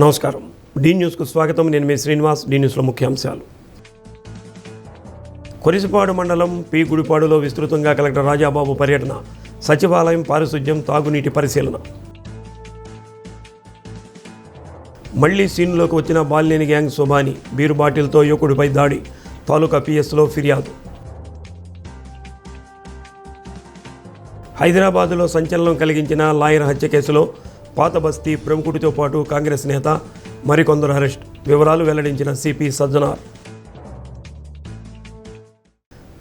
నమస్కారం. డి న్యూస్కు స్వాగతం. నేను మీ శ్రీనివాస్. డి న్యూస్లో ముఖ్యాంశాలు. కొరిసిపాడు మండలం పి గుడిపాడులో విస్తృతంగా కలెక్టర్ రాజాబాబు పర్యటన. సచివాలయం, పారిశుధ్యం, తాగునీటి పరిశీలన. మళ్లీ సీన్లోకి వచ్చిన బాలినేని గ్యాంగ్ శోభాని. బీరు బాటిల్తో యువకుడిపై దాడి. తాలూకా పిఎస్లో ఫిర్యాదు. హైదరాబాదులో సంచలనం కలిగించిన లాయర్ హత్య కేసులో పాత బస్తీ ప్రముఖుడితో పాటు కాంగ్రెస్ నేత మరికొందరు అరెస్ట్. వివరాలు వెల్లడించిన సిపి సజ్జనార్.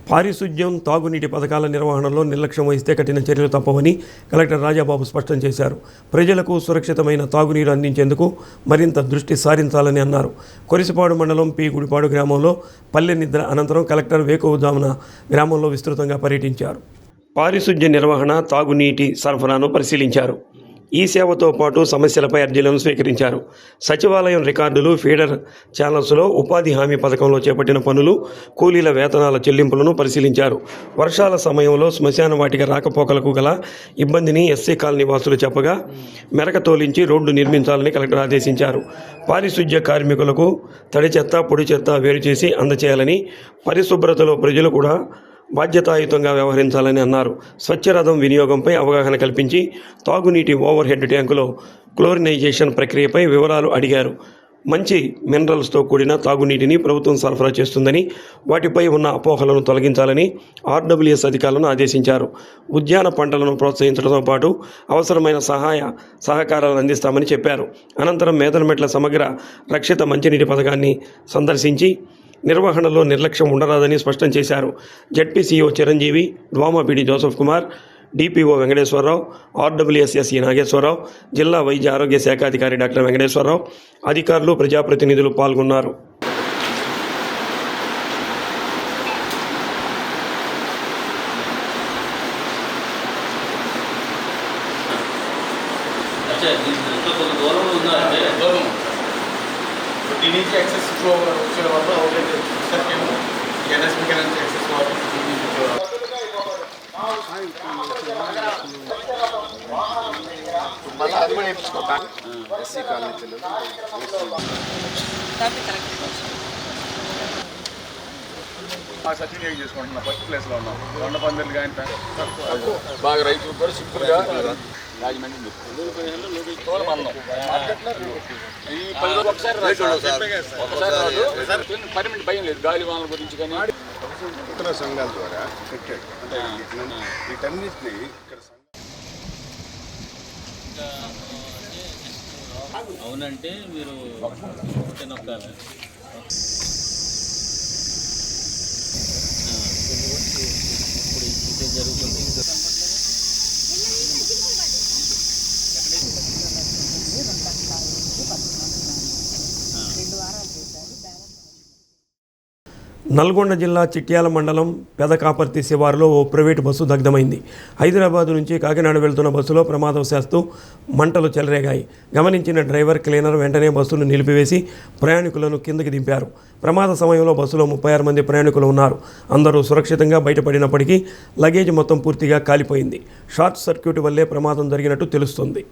పారిశుధ్యం, తాగునీటి పథకాల నిర్వహణలో నిర్లక్ష్యం వహిస్తే కఠిన చర్యలు తప్పవని కలెక్టర్ రాజాబాబు స్పష్టం చేశారు. ప్రజలకు సురక్షితమైన తాగునీరు అందించేందుకు మరింత దృష్టి సారించాలని అన్నారు. కొరిసిపాడు మండలం పి గుడిపాడు గ్రామంలో పల్లె నిద్ర అనంతరం కలెక్టర్ వేకువజామున గ్రామంలో విస్తృతంగా పర్యటించారు. పారిశుధ్య నిర్వహణ, తాగునీటి సరఫరాను పరిశీలించారు. ఈ సేవతో పాటు సమస్యలపై అర్జీలను స్వీకరించారు. సచివాలయం రికార్డులు, ఫీడర్ ఛానల్స్లో ఉపాధి హామీ పథకంలో చేపట్టిన పనులు, కూలీల వేతనాల చెల్లింపులను పరిశీలించారు. వర్షాల సమయంలో శ్మశాన వాటిక రాకపోకలకు గల ఇబ్బందిని ఎస్సీ కాలనీ వాసులు చెప్పగా మెరక తోలించి రోడ్డు నిర్మించాలని కలెక్టర్ ఆదేశించారు. పారిశుధ్య కార్మికులకు తడి చెత్త, పొడి చెత్త వేరు చేసి అందచేయాలని, పరిశుభ్రతలో ప్రజలు కూడా బాధ్యతాయుతంగా వ్యవహరించాలని అన్నారు. స్వచ్ఛరథం వినియోగంపై అవగాహన కల్పించి తాగునీటి ఓవర్ హెడ్ ట్యాంకులో క్లోరినైజేషన్ ప్రక్రియపై వివరాలు అడిగారు. మంచి మినరల్స్తో కూడిన తాగునీటిని ప్రభుత్వం సరఫరా చేస్తుందని, వాటిపై ఉన్న అపోహలను తొలగించాలని ఆర్డబ్ల్యూఎస్ అధికారులను ఆదేశించారు. ఉద్యాన పంటలను ప్రోత్సహించడంతో పాటు అవసరమైన సహకారాలను అందిస్తామని చెప్పారు. అనంతరం మేదనమెట్ల సమగ్ర రక్షిత మంచినీటి పథకాన్ని సందర్శించి నిర్వహణలో నిర్లక్ష్యం ఉండరాదని స్పష్టం చేశారు. ZPCO Chiranjeevi, డ్వామాపీడి Joseph Kumar, DPO Venkateswararao, ఆర్డబ్ల్యూఎస్ఎస్ఈ Nageswararao, జిల్లా వైద్య ఆరోగ్య శాఖ అధికారి డాక్టర్ వెంకటేశ్వరరావు, అధికారులు, ప్రజాప్రతినిధులు పాల్గొన్నారు. नीचे एक्सेस फ्लो వచ్చే వల్ల అవుట్లెట్ సర్కేమో ఎన్ఎస్పి కెనాల్ యాక్సెస్ వాటర్ మళ్ళీ అది కూడా నేర్చుకోవాలి. ఎస్సీ కాలనీ చెల్లెలు సర్టిఫికేట్ చేసుకుంటున్నా. ఫస్ట్ ప్లేస్లో ఉన్నాం. 100 కానీ బాగా రైతులు కూడా సింపుల్గా రాజమండ్రి పర్మిట్ భయం లేదు. గాలి వానల గురించి కానీ ఇతర సంఘాల ద్వారా పెట్టాడు. అంటే వీటన్నిటిని ఇక్కడ అవునంటే మీరు నొక్కాలి. ఇప్పుడు ఇది జరుగుతుంది. నల్గొండ జిల్లా చిట్యాల మండలం పెదకాపర్తి శివారులో ఓ ప్రైవేటు బస్సు దగ్ధమైంది. హైదరాబాద్ నుంచి కాకినాడ వెళ్తున్న బస్సులో ప్రమాదవశాత్తు మంటలు చెలరేగాయి. గమనించిన డ్రైవర్, క్లీనర్ వెంటనే బస్సును నిలిపివేసి ప్రయాణికులను కిందకి దింపారు. ప్రమాద సమయంలో బస్సులో 36 మంది ప్రయాణికులు ఉన్నారు. అందరూ సురక్షితంగా బయటపడినప్పటికీ లగేజ్ మొత్తం పూర్తిగా కాలిపోయింది. షార్ట్ సర్క్యూట్ వల్లే ప్రమాదం జరిగినట్టు తెలుస్తోంది.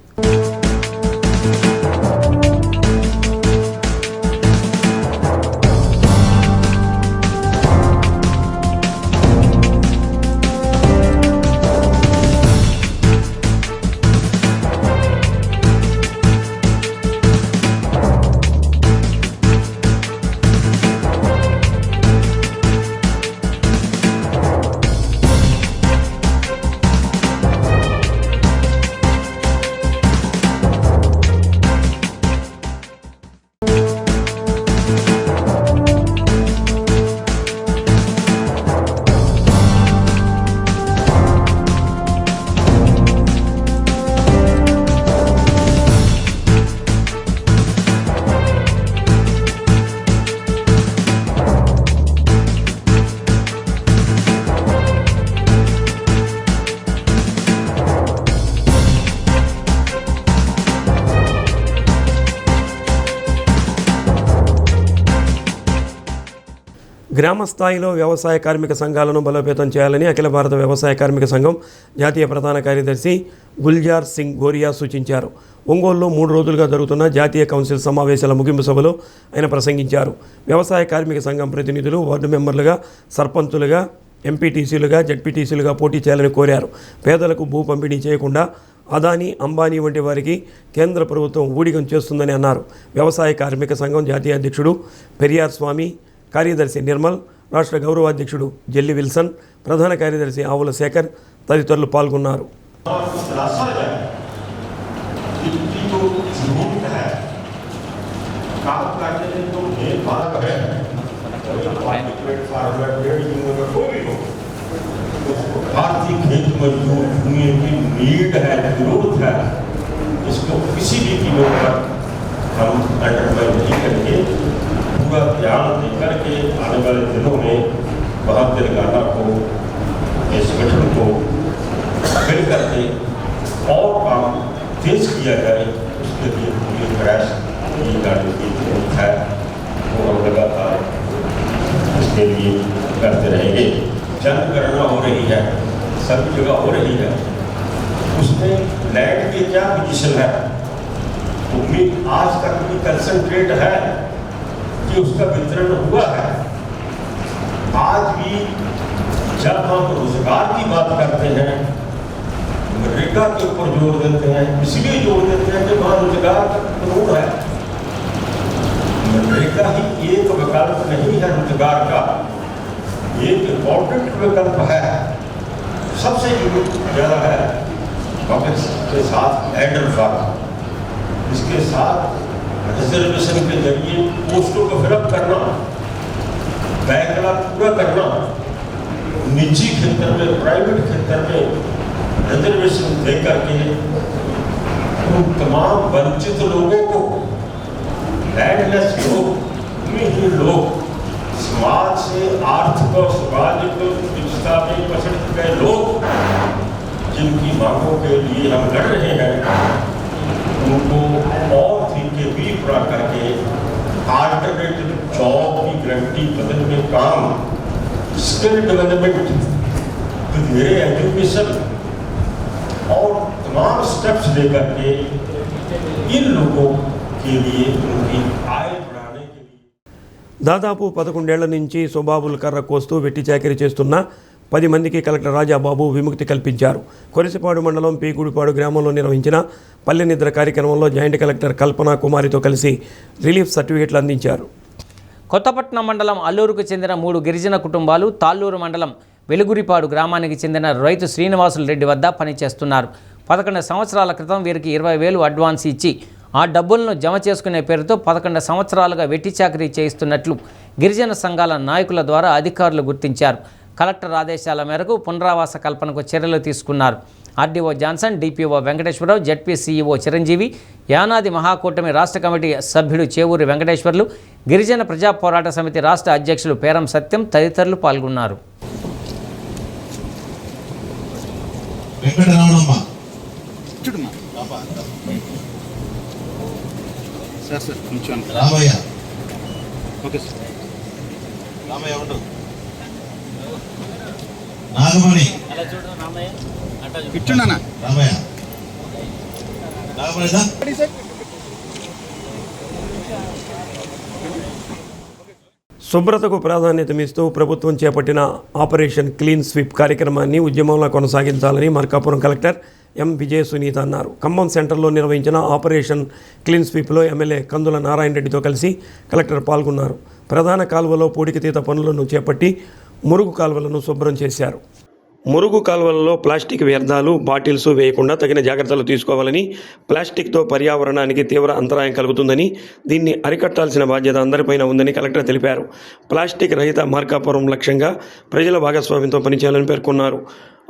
గ్రామ స్థాయిలో వ్యవసాయ కార్మిక సంఘాలను బలోపేతం చేయాలని అఖిల భారత వ్యవసాయ కార్మిక సంఘం జాతీయ ప్రధాన కార్యదర్శి గుల్జార్ సింగ్ గోరియా సూచించారు. ఒంగోలులో 3 రోజులుగా జరుగుతున్న జాతీయ కౌన్సిల్ సమావేశాల ముగింపు సభలో ఆయన ప్రసంగించారు. వ్యవసాయ కార్మిక సంఘం ప్రతినిధులు వార్డు మెంబర్లుగా, సర్పంచులుగా, ఎంపీటీసీలుగా, జడ్పీటీసీలుగా పోటీ చేయాలని కోరారు. పేదలకు భూ పంపిణీ చేయకుండా అదానీ, అంబానీ వంటి వారికి కేంద్ర ప్రభుత్వం ఊడిగం చేస్తుందని అన్నారు. వ్యవసాయ కార్మిక సంఘం జాతీయ అధ్యక్షుడు పెరియార్ స్వామి, కార్యదర్శి నిర్మల్, రాష్ట్ర గౌరవాధ్యక్షుడు జెల్లి విల్సన్, ప్రధాన కార్యదర్శి ఆవుల శేఖర్ తదితరులు పాల్గొన్నారు. भारतीय खेत मजदूर भूमि की नीड है, जरूरत है, इसको किसी भी कीमत पर हम अंडरमाइन नहीं करके पूरा ध्यान देकर के आने वाले दिनों में बहुत तेलंगाना को, इस गठन को मिल करके और काम तेज किया जाए, उसके लिए पूरी प्रयास किए जाने की जरूरत है। वो हम लगातार इसके लिए करते रहेंगे। जनगणना हो रही है, सभी जगह हो रही है, उसमें लैंड की क्या पोजीशन है, उम्मीद आज तक भी कंसंट्रेट है कि उसका वितरण हुआ है। आज भी जब हम रोजगार की बात करते हैं, मनरेगा के ऊपर जोर देते हैं, इसलिए जोर देते हैं कि वहाँ रोजगार जरूर है। मनरेगा ही एक विकल्प नहीं है रोजगार का, एक इम्पोर्टेंट विकल्प है, सबसे ज़्यादा है। पब्लिक के साथ एडर फार्म, इसके साथ रिजर्वेशन के जरिए पोस्टों को फिलअप करना, बैकलॉग पूरा करना, निजी क्षेत्र में, प्राइवेट क्षेत्र में रिजर्वेशन दे करके उन तमाम वंचित लोगों को, लैंडलेस लोग, भूमिहीन लोग, समाज से आर्थिक और सामाजिक पिछड़ा में पसंद गए लोग, जिनकी मांगों के लिए हम लड़ रहे हैं, उनको और तरीके भी पूरा करके आल्टरनेटिव जॉब की गारंटी बदलने में काम, स्किल डेवलपमेंट, मेरे एजुकेशन और तमाम स्टेप्स लेकर के इन लोगों के लिए उनकी आय बढ़ाने के लिए దాదాపు 11 ఏళ్ల నుంచి సుబాబుల్ కర్ర కోస్తూ వెట్టి చాకిరీ చేస్తున్న 10 మందికి కలెక్టర్ రాజాబాబు విముక్తి కల్పించారు. కొరిసిపాడు మండలం పీగుడిపాడు గ్రామంలో నిర్వహించిన పల్లె నిద్ర కార్యక్రమంలో జాయింట్ కలెక్టర్ కల్పనా కుమారితో కలిసి రిలీఫ్ సర్టిఫికెట్లు అందించారు. కొత్తపట్నం మండలం అల్లూరుకు చెందిన 3 గిరిజన కుటుంబాలు తాళ్ళూరు మండలం వెలుగురిపాడు గ్రామానికి చెందిన రైతు శ్రీనివాసులు రెడ్డి వద్ద పనిచేస్తున్నారు. 11 సంవత్సరాల క్రితం వీరికి 20,000 అడ్వాన్స్ ఇచ్చి ఆ డబ్బులను జమ చేసుకునే పేరుతో 11 సంవత్సరాలుగా వెట్టి చాకరీ చేయిస్తున్నట్లు గిరిజన సంఘాల నాయకుల ద్వారా అధికారులు గుర్తించారు. కలెక్టర్ ఆదేశాల మేరకు పునరావాస కల్పనకు చర్యలు తీసుకున్నారు. RDO Johnson, DPO Venkateswararao, ZP CEO Chiranjeevi, Yanadi మహాకూటమి రాష్ట్ర కమిటీ సభ్యుడు చేవూరి వెంకటేశ్వర్లు, గిరిజన ప్రజా పోరాట సమితి రాష్ట్ర అధ్యక్షులు పేరం సత్యం తదితరులు పాల్గొన్నారు. Ramayya okay sir. రామయ్య ఉండు. నాగమణి కూర్చున్నానా? రామయ్య నాగమణి సార్. శుభ్రతకు ప్రాధాన్యతమిస్తూ ప్రభుత్వం చేపట్టిన ఆపరేషన్ క్లీన్ స్వీప్ కార్యక్రమాన్ని ఉద్యమంలో కొనసాగించాలని మార్కాపురం కలెక్టర్ ఎం విజయ సునీత అన్నారు. ఖమ్మం సెంటర్లో నిర్వహించిన ఆపరేషన్ క్లీన్ స్వీప్లో ఎమ్మెల్యే కందుల నారాయణ రెడ్డితో కలిసి కలెక్టర్ పాల్గొన్నారు. ప్రధాన కాలువలో పూడికతీత పనులను చేపట్టి మురుగు కాలువలను శుభ్రం చేశారు. మురుగు కాలువలలో ప్లాస్టిక్ వ్యర్థాలు, బాటిల్స్ వేయకుండా తగిన జాగ్రత్తలు తీసుకోవాలని, ప్లాస్టిక్తో పర్యావరణానికి తీవ్ర అంతరాయం కలుగుతుందని, దీన్ని అరికట్టాల్సిన బాధ్యత అందరిపైన ఉందని కలెక్టర్ తెలిపారు. ప్లాస్టిక్ రహిత మార్కాపురం లక్ష్యంగా ప్రజల భాగస్వామ్యంతో పనిచేయాలని పేర్కొన్నారు.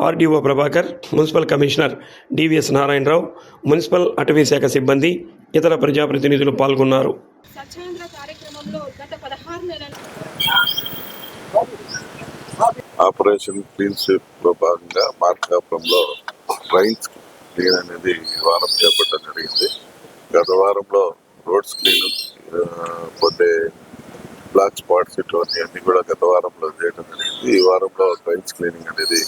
RDO Prabhakar, municipal commissioner DVS Narayanarao, municipal అటవీ శాఖ సిబ్బంది, ఇతర ప్రజాప్రతినిధులు పాల్గొన్నారు. ఆపరేషన్ క్లీన్ స్వీప్ లో భాగంగా మార్కాపురంలో డ్రైన్స్ క్లీన్ అనేది ఈ వారం చేపట్టడం జరిగింది. గత వారంలో రోడ్స్ క్లీన్, పోతే బ్లాక్ స్పాట్స్ ఇటువంటి అన్ని కూడా గత వారంలో చేయడం జరిగింది. ఈ వారంలో డ్రైన్స్ క్లీనింగ్ అనేది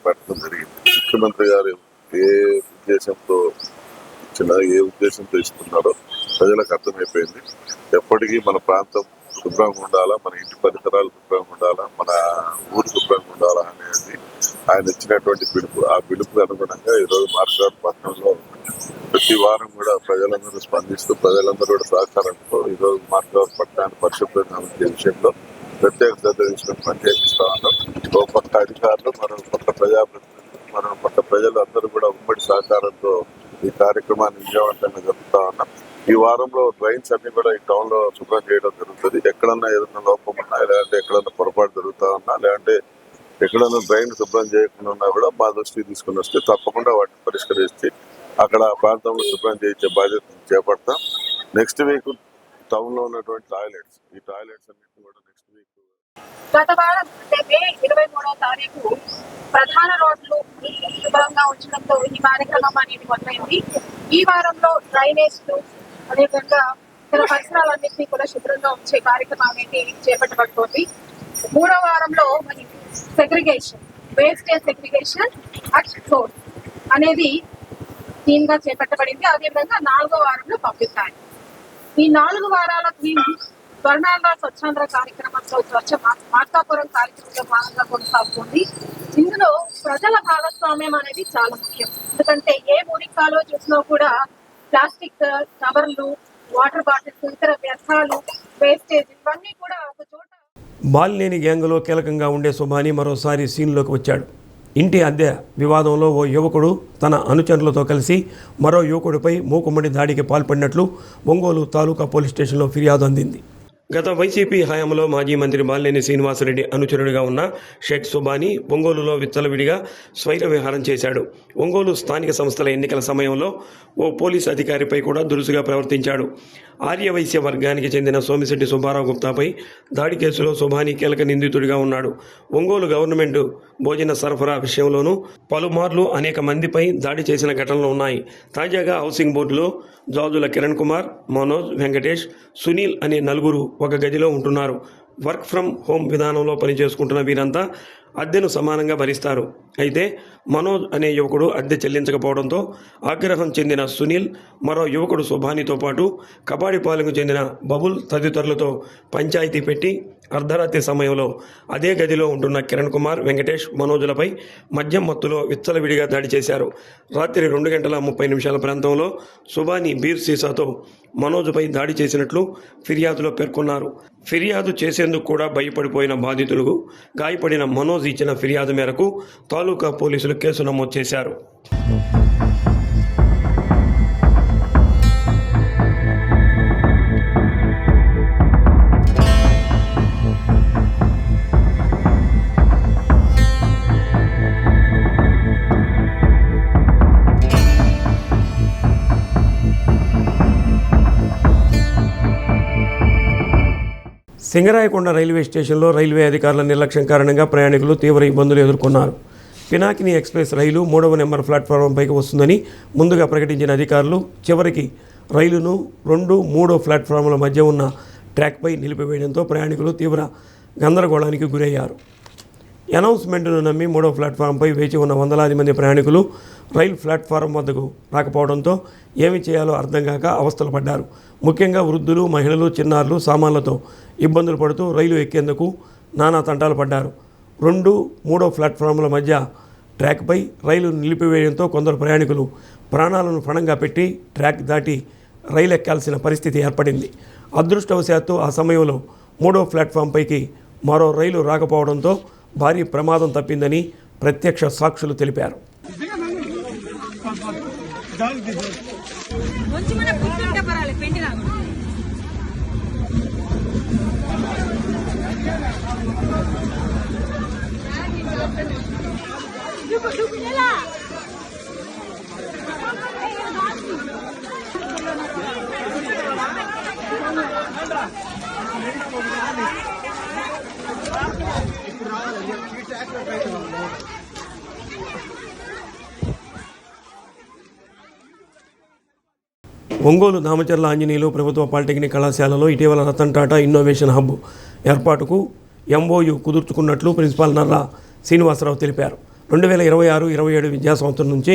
పెట్టడం జరిగింది. ముఖ్యమంత్రి గారు ఏ ఉద్దేశంతో ఇస్తున్నారో ప్రజలకు అర్థమైపోయింది. ఎప్పటికీ మన ప్రాంతం శుభ్రంగా ఉండాలా, మన ఇంటి పరిసరాలు శుభ్రంగా ఉండాలా, మన ఊరు శుభ్రంగా ఉండాలా అనేది ఆయన ఇచ్చినటువంటి పిలుపు. ఆ పిలుపుకు అనుగుణంగా ఈరోజు మార్కాపురంలో ప్రతి వారం కూడా ప్రజలందరూ స్పందిస్తూ ప్రజలందరూ కూడా సహకారంతో ఈరోజు మార్కాపురాన్ని పరిశుభ్రంగా ఉంచే విషయంలో ప్రత్యేక శ్రద్ధ తీసుకుని పనిచేపిస్తా ఉన్నాం. ఓ పక్క అధికారులు, మరో పక్క ప్రజాప్రతినిధులు, మరో పక్క ప్రజలు అందరూ కూడా ఉమ్మడి సహకారంతో ఈ కార్యక్రమాన్ని విజయవంతంగా జరుపుతా ఉన్నాం. ఈ వారంలో డ్రైన్స్ అన్ని కూడా ఈ టౌన్ లో శుభ్రం చేయడం జరుగుతుంది. ఎక్కడన్నా ఏదైనా లోపం ఉన్నా, లేదంటే ఎక్కడన్నా పొరపాటు జరుగుతా ఉన్నా, లేదంటే ఎక్కడన్నా డ్రైన్ శుభ్రం చేయకుండా ఉన్నా కూడా మా దృష్టికి తీసుకుని వస్తే తప్పకుండా వాటిని పరిష్కరిస్తే అక్కడ ప్రాంతంలో శుభ్రం చేయించే బాధ్యతను చేపడతాం. నెక్స్ట్ వీక్ టౌన్ లో ఉన్నటువంటి టాయిలెట్స్, ఈ టాయిలెట్స్ అన్నింటినీ కూడా నెక్స్ట్ వీక్ గత వారం అంటే మే 23వ తారీఖు ప్రధాన రోడ్లు శుభ్రంగా ఉంచడంతో ఈ కార్యక్రమం అనేది మొదలైంది. ఈ వారంలో డ్రైనేజ్లు అదేవిధంగా ఇతర పరిసరాలన్నింటినీ కూడా శుభ్రంగా ఉంచే కార్యక్రమం అనేది చేపట్టబడుతోంది. 3వ వారంలో మరి segregation, wastage segregation at source అనేది థీమ్ గా చేపట్టబడింది. అదేవిధంగా 4వ వారంలో పబ్లిక్ ట్యాంక్. ఈ 4 వారాల థీమ్ స్వర్ణాంధ్ర స్వచ్ఛాంధ్ర కార్యక్రమంలో స్వచ్ఛ మార్కాపురం కార్యక్రమంలో భాగంగా కొనసాగుతుంది. ఇందులో ప్రజల భాగస్వామ్యం అనేది చాలా ముఖ్యం. ఎందుకంటే ఏ మురికాలో చూసినా కూడా ప్లాస్టిక్ కవర్లు, వాటర్ బాటిల్స్, ఇతర వ్యర్థాలు, వేస్టేజ్ ఇవన్నీ కూడా ఒక చోట. బాలినేని గ్యాంగులో కీలకంగా ఉండే సుభాని మరోసారి సీన్లోకి వచ్చాడు. ఇంటి అద్దె వివాదంలో ఓ యువకుడు తన అనుచరులతో కలిసి మరో యువకుడిపై మూకుమ్మడి దాడికి పాల్పడినట్లు ఒంగోలు తాలూకా పోలీస్ స్టేషన్లో ఫిర్యాదు అందింది. గత వైసీపీ హయాంలో మాజీ మంత్రి బాలినేని శ్రీనివాసరెడ్డి అనుచరుడిగా ఉన్న షేక్ సుబాని ఒంగోలులో విచ్చలవిడిగా స్వైర విహారం చేశాడు. ఒంగోలు స్థానిక సంస్థల ఎన్నికల సమయంలో ఓ పోలీస్ అధికారిపై కూడా దురుసుగా ప్రవర్తించాడు. ఆర్యవైశ్య వర్గానికి చెందిన సోమిశెట్టి సుబ్బారావు గుప్తాపై దాడి కేసులో సుబాని కీలక నిందితుడిగా ఉన్నాడు. ఒంగోలు గవర్నమెంట్ భోజన సరఫరా విషయంలోనూ పలుమార్లు అనేక మందిపై దాడి చేసిన ఘటనలు ఉన్నాయి. తాజాగా హౌసింగ్ బోర్డులో జాజుల కిరణ్ కుమార్, మనోజ్, వెంకటేష్, సునీల్ అనే నలుగురు ఒక గదిలో ఉంటున్నారు. వర్క్ ఫ్రమ్ హోమ్ విధానంలో పనిచేసుకుంటున్న వీరంతా అద్దెను సమానంగా భరిస్తారు. అయితే మనోజ్ అనే యువకుడు అద్దె చెల్లించకపోవడంతో ఆగ్రహం చెందిన సునీల్ మరో యువకుడు సుభానితో పాటు కబాడిపాలెంకు చెందిన బబుల్ తదితరులతో పంచాయతీ పెట్టి అర్ధరాత్రి సమయంలో అదే గదిలో ఉంటున్న కిరణ్ కుమార్, వెంకటేష్, మనోజులపై మద్యం మత్తులో విచ్చలవిడిగా దాడి చేశారు. రాత్రి 2:30 ప్రాంతంలో సుభాని బీర్ సీసాతో మనోజ్పై దాడి చేసినట్లు ఫిర్యాదులో పేర్కొన్నారు. ఫిర్యాదు చేసేందుకు కూడా భయపడిపోయిన బాధితులకు గాయపడిన మనోజ్ ఇచ్చిన ఫిర్యాదు మేరకు తాలూకా పోలీసులు కేసు నమోదు చేశారు. సింగరాయకొండ రైల్వే స్టేషన్లో రైల్వే అధికారుల నిర్లక్ష్యం కారణంగా ప్రయాణికులు తీవ్ర ఇబ్బందులు ఎదుర్కొన్నారు. పినాకిని ఎక్స్ప్రెస్ రైలు 3వ నెంబర్ ప్లాట్ఫారంపైకి వస్తుందని ముందుగా ప్రకటించిన అధికారులు చివరికి రైలును 2, 3 ప్లాట్ఫామ్ల మధ్య ఉన్న ట్రాక్పై నిలిపివేయడంతో ప్రయాణికులు తీవ్ర గందరగోళానికి గురయ్యారు. అనౌన్స్మెంట్ను నమ్మి 3వ ప్లాట్ఫారంపై వేచి ఉన్న వందలాది మంది ప్రయాణికులు రైలు ప్లాట్ఫారం వద్దకు రాకపోవడంతో ఏమి చేయాలో అర్థం కాక అవస్థలు పడ్డారు. ముఖ్యంగా వృద్ధులు, మహిళలు, చిన్నారులు సామాన్లతో ఇబ్బందులు పడుతూ రైలు ఎక్కేందుకు నానా తంటాలు పడ్డారు. 2, 3వ ప్లాట్ఫామ్ల మధ్య ట్రాక్పై రైలు నిలిపివేయడంతో కొందరు ప్రయాణికులు ప్రాణాలను పణంగా పెట్టి ట్రాక్ దాటి రైలు ఎక్కాల్సిన పరిస్థితి ఏర్పడింది. అదృష్టవశాత్తు ఆ సమయంలో 3వ ప్లాట్ఫామ్పైకి మరో రైలు రాకపోవడంతో భారీ ప్రమాదం తప్పిందని ప్రత్యక్ష సాక్షులు తెలిపారు. ఒంగోలు దామచర్ల ఆంజనేయులు ప్రభుత్వ పాలిటెక్నిక్ కళాశాలలో ఇటీవల రతన్ టాటా ఇన్నోవేషన్ హబ్ ఏర్పాటుకు ఎంఓయు కుదుర్చుకున్నట్లు ప్రిన్సిపాల్ నర్రా శ్రీనివాసరావు తెలిపారు. 2026-27 విద్యా సంవత్సరం నుంచి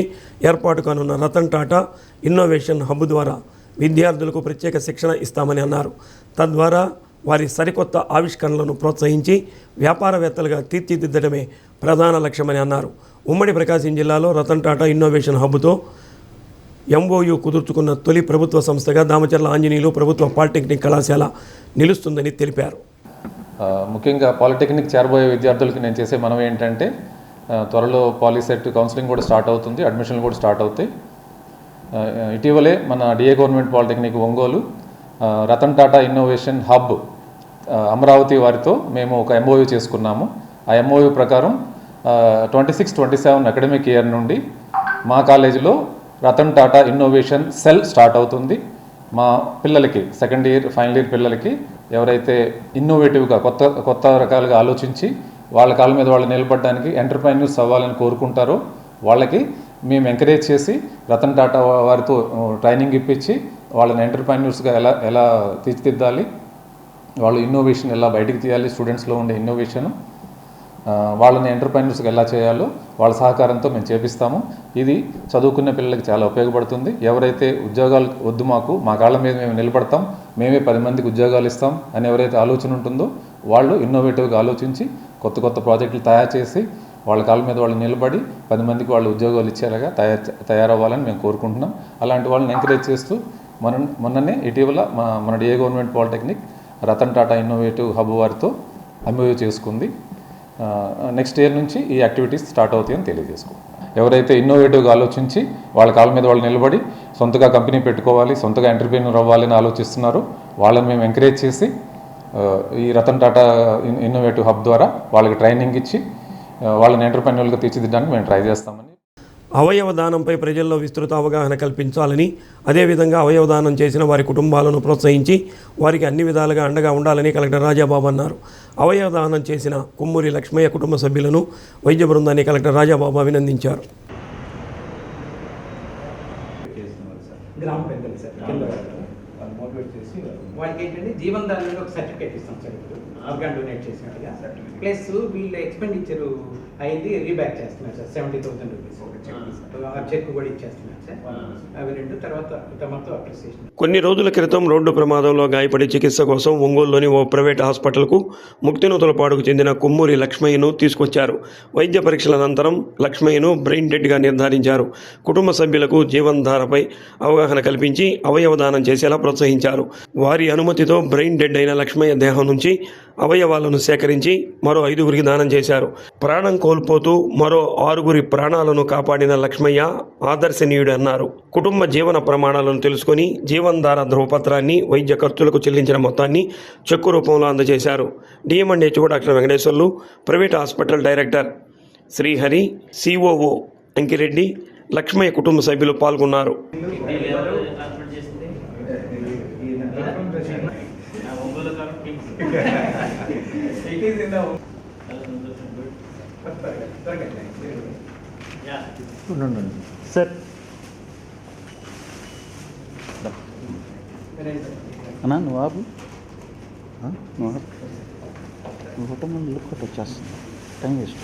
ఏర్పాటు కానున్న రతన్ టాటా ఇన్నోవేషన్ హబ్ ద్వారా విద్యార్థులకు ప్రత్యేక శిక్షణ ఇస్తామని అన్నారు. తద్వారా వారి సరికొత్త ఆవిష్కరణలను ప్రోత్సహించి వ్యాపారవేత్తలుగా తీర్చిదిద్దడమే ప్రధాన లక్ష్యమని అన్నారు. ఉమ్మడి ప్రకాశం జిల్లాలో రతన్ టాటా ఇన్నోవేషన్ హబ్తో ఎంఓయు కుదుర్చుకున్న తొలి ప్రభుత్వ సంస్థగా దామచర్ల ఆంజనేయులు ప్రభుత్వ పాలిటెక్నిక్ కళాశాల నిలుస్తుందని తెలిపారు. ముఖ్యంగా పాలిటెక్నిక్ చేరబోయే విద్యార్థులకి నేను చేసే మనవి ఏంటంటే త్వరలో పాలిసెట్ కౌన్సిలింగ్ కూడా స్టార్ట్ అవుతుంది, అడ్మిషన్లు కూడా స్టార్ట్ అవుతాయి. ఇటీవలే మన DA government polytechnic Ongole Ratan Tata innovation hub Amaravati వారితో మేము ఒక ఎంఓయు చేసుకున్నాము. ఆ ఎంఓయు ప్రకారం 26-27 అకాడమిక్ ఇయర్ నుండి మా కాలేజీలో Ratan Tata innovation cell start అవుతుంది. మా పిల్లలకి సెకండ్ ఇయర్ ఫైనల్ ఇయర్ పిల్లలకి ఎవరైతే ఇన్నోవేటివ్గా కొత్త రకాలుగా ఆలోచించి వాళ్ళ కాళ్ళ మీద వాళ్ళు నిలబడడానికి ఎంటర్ప్రైన్యూర్స్ అవ్వాలని కోరుకుంటారో వాళ్ళకి మేము ఎంకరేజ్ చేసి రతన్ టాటా వారితో ట్రైనింగ్ ఇప్పించి వాళ్ళని ఎంటర్ప్రైన్యూర్స్గా ఎలా తీర్చిదిద్దాలి, వాళ్ళు ఇన్నోవేషన్ ఎలా బయటికి తీయాలి, స్టూడెంట్స్లో ఉండే ఇన్నోవేషన్ వాళ్ళని ఎంటర్ప్రైన్యూర్స్గా ఎలా చేయాలో వాళ్ళ సహకారంతో మేము చేపిస్తాము. ఇది చదువుకునే పిల్లలకి చాలా ఉపయోగపడుతుంది. ఎవరైతే ఉద్యోగాలు వద్దు మా కాళ్ళ మీద మేము నిలబడతాం, మేమే 10 మందికి ఉద్యోగాలు ఇస్తాం అని ఎవరైతే ఆలోచన ఉంటుందో వాళ్ళు ఇన్నోవేటివ్గా ఆలోచించి కొత్త ప్రాజెక్టులు తయారు చేసి వాళ్ళ కాళ్ళ మీద వాళ్ళు నిలబడి 10 మందికి వాళ్ళు ఉద్యోగాలు ఇచ్చేలాగా తయారవ్వాలని మేము కోరుకుంటున్నాం. అలాంటి వాళ్ళని ఎంకరేజ్ చేస్తూ మొన్ననే ఇటీవల మన DA government polytechnic Ratan Tata innovative hub వారితో ఎంఓయూ చేసుకుంది. నెక్స్ట్ ఇయర్ నుంచి ఈ యాక్టివిటీస్ స్టార్ట్ అవుతాయని తెలియజేసుకుంటున్నాం. ఎవరైతే ఇన్నోవేటివ్గా ఆలోచించి వాళ్ళ కాళ్ళ మీద వాళ్ళు నిలబడి సొంతగా కంపెనీ పెట్టుకోవాలి, సొంతగా ఎంటర్ప్రెన్యూర్ అవ్వాలని ఆలోచిస్తున్నారో వాళ్ళని మేము ఎంకరేజ్ చేసి ఈ రతన్ టాటా ఇన్నోవేటివ్ హబ్ ద్వారా వాళ్ళకి ట్రైనింగ్ ఇచ్చి వాళ్ళని ఎంటర్ప్రెన్యూర్గా తీర్చిదిద్దడానికి మేము ట్రై చేస్తామని. అవయవ దానంపై ప్రజల్లో విస్తృత అవగాహన కల్పించాలని, అదేవిధంగా అవయవ దానం చేసిన వారి కుటుంబాలను ప్రోత్సహించి వారికి అన్ని విధాలుగా అండగా ఉండాలని కలెక్టర్ రాజాబాబు అన్నారు. అవయవ దానం చేసిన కుమ్మూరి లక్ష్మయ్య కుటుంబ సభ్యులను వైద్య బృందాన్ని కలెక్టర్ రాజాబాబు అభినందించారు. గ్రామ పెద్దలు సార్ మోటివేట్ చేసి వాళ్ళకి ఏంటంటే జీవన్ దాని మీద ఒక సర్టిఫికేట్ ఇస్తాం సార్. ఇప్పుడు ఆర్గాన్ డొనేట్ చేసినట్టుగా ప్లస్ వీళ్ళు ఎక్స్పెండిచర్ అయింది రీబ్యాక్ చేస్తున్నారు సార్ 70,000 రూపీస్ ఆ చెక్ కూడా ఇచ్చేస్తున్నారు సార్. అవి రెండు తర్వాత తమతో అప్రిసియేషన్. కొన్ని రోజుల క్రితం రోడ్డు ప్రమాదంలో గాయపడి చికిత్స కోసం ఒంగోలులోని ఓ ప్రైవేట్ హాస్పిటల్కు ముక్తినూతలపాడుకు చెందిన కుమ్మూరి లక్ష్మయ్యను తీసుకొచ్చారు. వైద్య పరీక్షల అనంతరం లక్ష్మయ్యను బ్రెయిన్ డెడ్గా నిర్ధారించారు. కుటుంబ సభ్యులకు జీవనధారపై అవగాహన కల్పించి అవయవ దానం చేసేలా ప్రోత్సహించారు. వారి అనుమతితో బ్రెయిన్ డెడ్ అయిన లక్ష్మయ్య దేహం నుంచి అవయవాలను సేకరించి మరో 5గురికి దానం చేశారు. ప్రాణం కోల్పోతూ మరో 6గురి ప్రాణాలను కాపాడిన లక్ష్మయ్య ఆదర్శనీయుడు అన్నారు. కుటుంబ జీవన ప్రమాణాలను తెలుసుకొని జీవనధార ధ్రువపత్రాన్ని, వైద్య ఖర్చులకు చెల్లించిన మొత్తాన్ని చెక్కు రూపంలో అందజేశారు. DMHO doctor Venkateswarlu, private hospital director Srihari, COO Ankireddy, Lakshmaiah కుటుంబ సభ్యులు పాల్గొన్నారు. సార్ అన్నా నువ్వు ఆపు, నువ్వు ఫోటో ముందు లుక్ కొట్టి వచ్చేస్తుంది, time waste.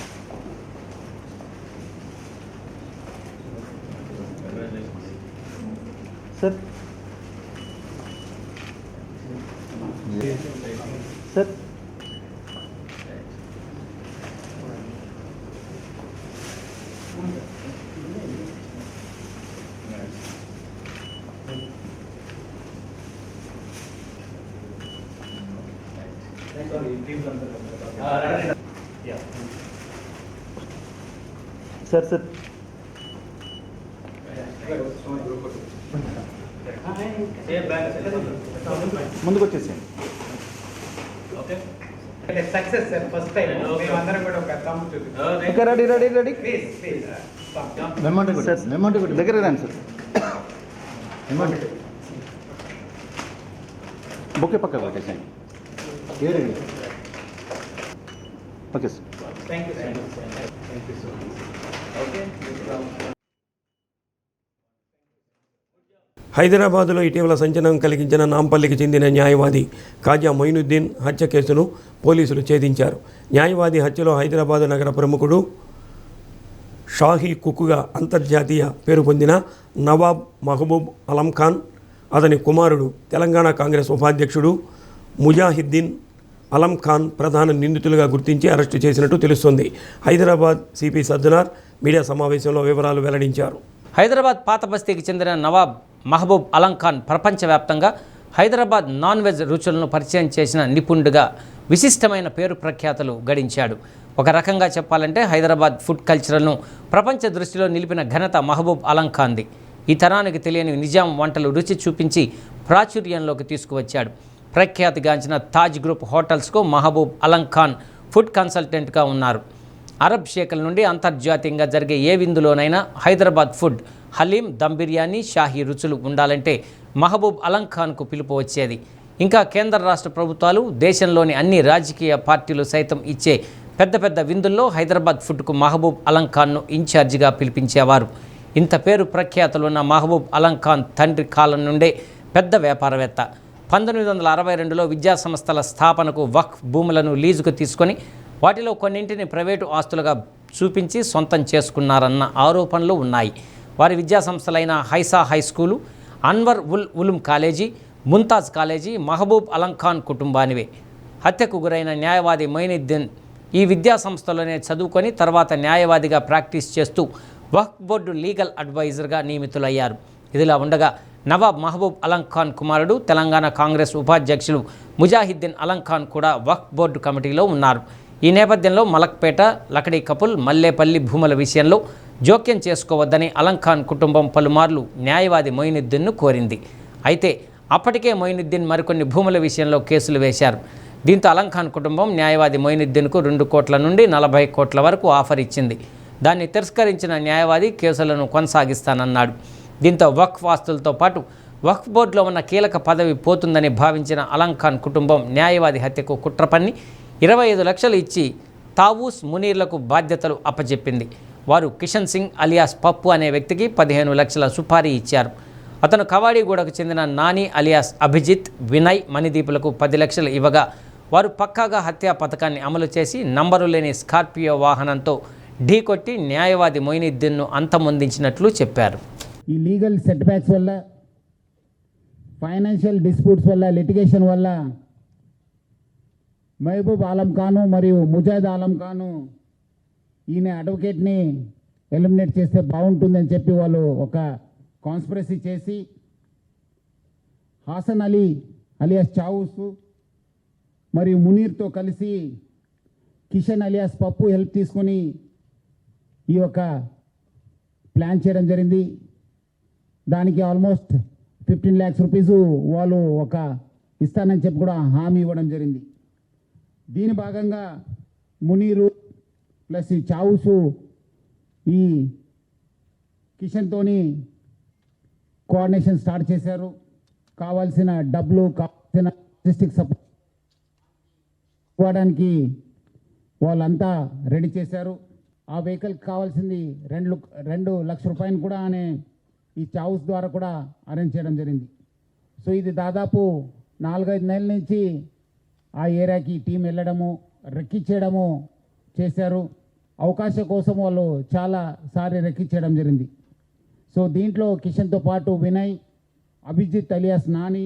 Sir sir sir sir ముందుకు వచ్చేసేయండి. సక్సెస్ సార్ ఫస్ట్ టైం మేమందరం కూడా ఒక థంబ్ చూపిస్తాం. Okay ready ready ready please please memento కొట్టి దగ్గర రండి సార్. మెమంటో బొకే పక్కకు పెట్టేసేయండి. Okay sir. Thank you sir. Thank you so much. Okay హైదరాబాదులో ఇటీవల సంచలనం కలిగించిన నాంపల్లికి చెందిన న్యాయవాది ఖాజా మొయినుద్దీన్ హత్య కేసును పోలీసులు ఛేదించారు. న్యాయవాది హత్యలో హైదరాబాదు నగర ప్రముఖుడు షాహీ కుక్గా అంతర్జాతీయ పేరు పొందిన నవాబ్ మహబూబ్ అలం ఖాన్, అతని కుమారుడు తెలంగాణ కాంగ్రెస్ ఉపాధ్యక్షుడు ముజాహిద్దీన్ అలం ఖాన్ ప్రధాన నిందితులుగా గుర్తించి అరెస్టు చేసినట్టు తెలుస్తోంది. హైదరాబాద్ సిపి సజ్జనార్ మీడియా సమావేశంలో వివరాలు వెల్లడించారు. హైదరాబాద్ పాత బస్తీకి చెందిన నవాబ్ మహబూబ్ అలం ఖాన్ ప్రపంచవ్యాప్తంగా హైదరాబాద్ నాన్ వెజ్ రుచులను పరిచయం చేసిన నిపుణుడిగా విశిష్టమైన పేరు ప్రఖ్యాతలు గడించాడు. ఒక రకంగా చెప్పాలంటే హైదరాబాద్ ఫుడ్ కల్చర్ను ప్రపంచ దృష్టిలో నిలిపిన ఘనత మహబూబ్ అలం ఖాన్ది. ఈ తరానికి తెలియని నిజాం వంటలు రుచి చూపించి ప్రాచుర్యంలోకి తీసుకువచ్చాడు. ప్రఖ్యాతిగాంచిన తాజ్ గ్రూప్ హోటల్స్కు మహబూబ్ అలం ఖాన్ ఫుడ్ కన్సల్టెంట్గా ఉన్నారు. అరబ్ షేకుల నుండి అంతర్జాతీయంగా జరిగే ఏ విందులోనైనా హైదరాబాద్ ఫుడ్, హలీం, దమ్ బిర్యానీ, షాహీ రుచులు ఉండాలంటే మహబూబ్ అలం ఖాన్కు పిలుపు వచ్చేది. ఇంకా కేంద్ర రాష్ట్ర ప్రభుత్వాలు, దేశంలోని అన్ని రాజకీయ పార్టీలు సైతం ఇచ్చే పెద్ద పెద్ద విందుల్లో హైదరాబాద్ ఫుడ్కు మహబూబ్ అలం ఖాన్ను ఇన్ఛార్జిగా పిలిపించేవారు. ఇంత పేరు ప్రఖ్యాతులున్న మహబూబ్ అలం ఖాన్ తండ్రి కాలం నుండే పెద్ద వ్యాపారవేత్త. 1962లో విద్యా సంస్థల స్థాపనకు వక్ఫ్ భూములను లీజుకు తీసుకొని వాటిలో కొన్నింటిని ప్రైవేటు ఆస్తులుగా చూపించి సొంతం చేసుకున్నారన్న ఆరోపణలు ఉన్నాయి. వారి విద్యా సంస్థలైన హైసా హై స్కూలు, అన్వర్ ఉల్ ఉలుం కాలేజీ, ముంతాజ్ కాలేజీ మహబూబ్ అలం ఖాన్ కుటుంబానివే. హత్యకు గురైన న్యాయవాది మొయినుద్దీన్ ఈ విద్యా సంస్థలోనే చదువుకొని తర్వాత న్యాయవాదిగా ప్రాక్టీస్ చేస్తూ వక్ఫ్ బోర్డు లీగల్ అడ్వైజర్గా నియమితులయ్యారు. ఇదిలా ఉండగా నవాబ్ మహబూబ్ అలం ఖాన్ కుమారుడు తెలంగాణ కాంగ్రెస్ ఉపాధ్యక్షులు ముజాహిద్దీన్ అలం ఖాన్ కూడా వక్ఫ్ బోర్డు కమిటీలో ఉన్నారు. ఈ నేపథ్యంలో మలక్పేట, లకడీ కపుల్, మల్లేపల్లి భూముల విషయంలో జోక్యం చేసుకోవద్దని అలం ఖాన్ కుటుంబం పలుమార్లు న్యాయవాది మొయినుద్దీన్ను కోరింది. అయితే అప్పటికే మొయినుద్దీన్ మరికొన్ని భూముల విషయంలో కేసులు వేశారు. దీంతో అలం ఖాన్ కుటుంబం న్యాయవాది మొయినుద్దీన్కు 2 కోట్ల నుండి 40 కోట్ల వరకు ఆఫర్ ఇచ్చింది. దాన్ని తిరస్కరించిన న్యాయవాది కేసులను కొనసాగిస్తానన్నాడు. దీంతో వక్ఫ్ ఆస్తులతో పాటు వక్ఫ్ బోర్డులో ఉన్న కీలక పదవి పోతుందని భావించిన అలం ఖాన్ కుటుంబం న్యాయవాది హత్యకు కుట్ర పన్ని 25 లక్షలు ఇచ్చి తావూస్ మునీర్లకు బాధ్యతలు అప్పచెప్పింది. వారు కిషన్ సింగ్ అలియాస్ పప్పు అనే వ్యక్తికి 15 లక్షల సుపారీ ఇచ్చారు. అతను కవాడిగూడకు చెందిన నాని అలియాస్ అభిజిత్, వినయ్, మణిదీపులకు 10 లక్షలు ఇవ్వగా వారు పక్కాగా హత్యా పథకాన్ని అమలు చేసి నంబరు లేని స్కార్పియో వాహనంతో ఢీకొట్టి న్యాయవాది మొయినుద్దీన్ను అంతమొందించినట్లు చెప్పారు. ఈ లీగల్ సెట్ బ్యాక్స్ వల్ల, ఫైనాన్షియల్ డిస్ప్యూట్స్ వల్ల, లిటిగేషన్ వల్ల మహబూబ్ ఆలం ఖాను మరియు ముజాహిద్ ఆలం ఖాను ఈయన అడ్వకేట్ని ఎలిమినేట్ చేస్తే బాగుంటుందని చెప్పి వాళ్ళు ఒక కాన్స్పిరసీ చేసి హాసన్ అలీ అలియాస్ చావుస్ మరియు మునీర్తో కలిసి కిషన్ అలియాస్ పప్పు హెల్ప్ తీసుకొని ఈ యొక్క ప్లాన్ చేయడం జరిగింది. దానికి ఆల్మోస్ట్ 15 lakhs రూపీస్ వాళ్ళు ఒక ఇస్తానని చెప్పి కూడా హామీ ఇవ్వడం జరిగింది. దీని భాగంగా మునీరు ప్లస్ ఈ చావుసు ఈ కిషన్తోని కోఆర్డినేషన్ స్టార్ట్ చేశారు. కావాల్సిన డబ్బులు, కావాల్సిన లాజిస్టిక్ సపోర్ట్ ఇవ్వడానికి వాళ్ళంతా రెడీ చేశారు. ఆ వెహికల్కి కావాల్సింది 2 లక్షల రూపాయలు కూడా అనే ఈ చావుస్ ద్వారా కూడా అరేంజ్ చేయడం జరిగింది. సో ఇది దాదాపు 4-5 నెలల నుంచి ఆ ఏరియాకి టీం వెళ్ళడము, రెక్కించడము చేశారు. అవకాశం కోసం వాళ్ళు చాలా సారి రెక్కించడం జరిగింది. సో దీంట్లో కిషన్తో పాటు Vinay, Abhijit alias Nani,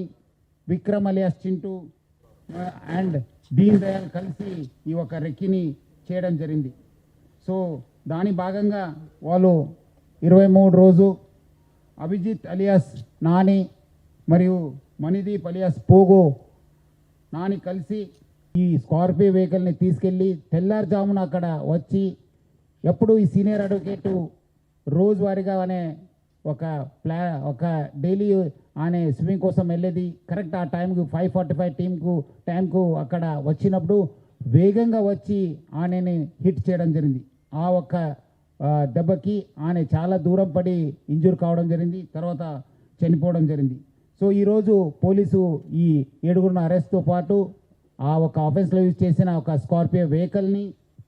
Vikram alias Chintu and Deen Dayal కలిసి ఈ ఒక రెక్కిని చేయడం జరిగింది. సో దాని భాగంగా వాళ్ళు 23 రోజు అభిజిత్ అలియాస్ నాని మరియు మణిదీప్ అలియాస్ పోగో నాని కలిసి ఈ స్కార్పియో వెహికల్ని తీసుకెళ్ళి తెల్లారుజామున అక్కడ వచ్చి, ఎప్పుడు ఈ సీనియర్ అడ్వకేటు రోజువారీగా అనే ఒక డైలీ అనే స్విమ్మింగ్ కోసం వెళ్ళేది. కరెక్ట్ ఆ టైంకు 5:45 టైంకు అక్కడ వచ్చినప్పుడు వేగంగా వచ్చి ఆమెని హిట్ చేయడం జరిగింది. ఆ ఒక్క దెబ్బకి ఆమె చాలా దూరం పడి ఇంజూర్ కావడం జరిగింది, తర్వాత చనిపోవడం జరిగింది. సో ఈరోజు పోలీసు ఈ 7గురిని అరెస్ట్తో పాటు ఆ ఒక ఆఫెన్స్లో యూజ్ చేసిన ఒక స్కార్పియో వెహికల్ని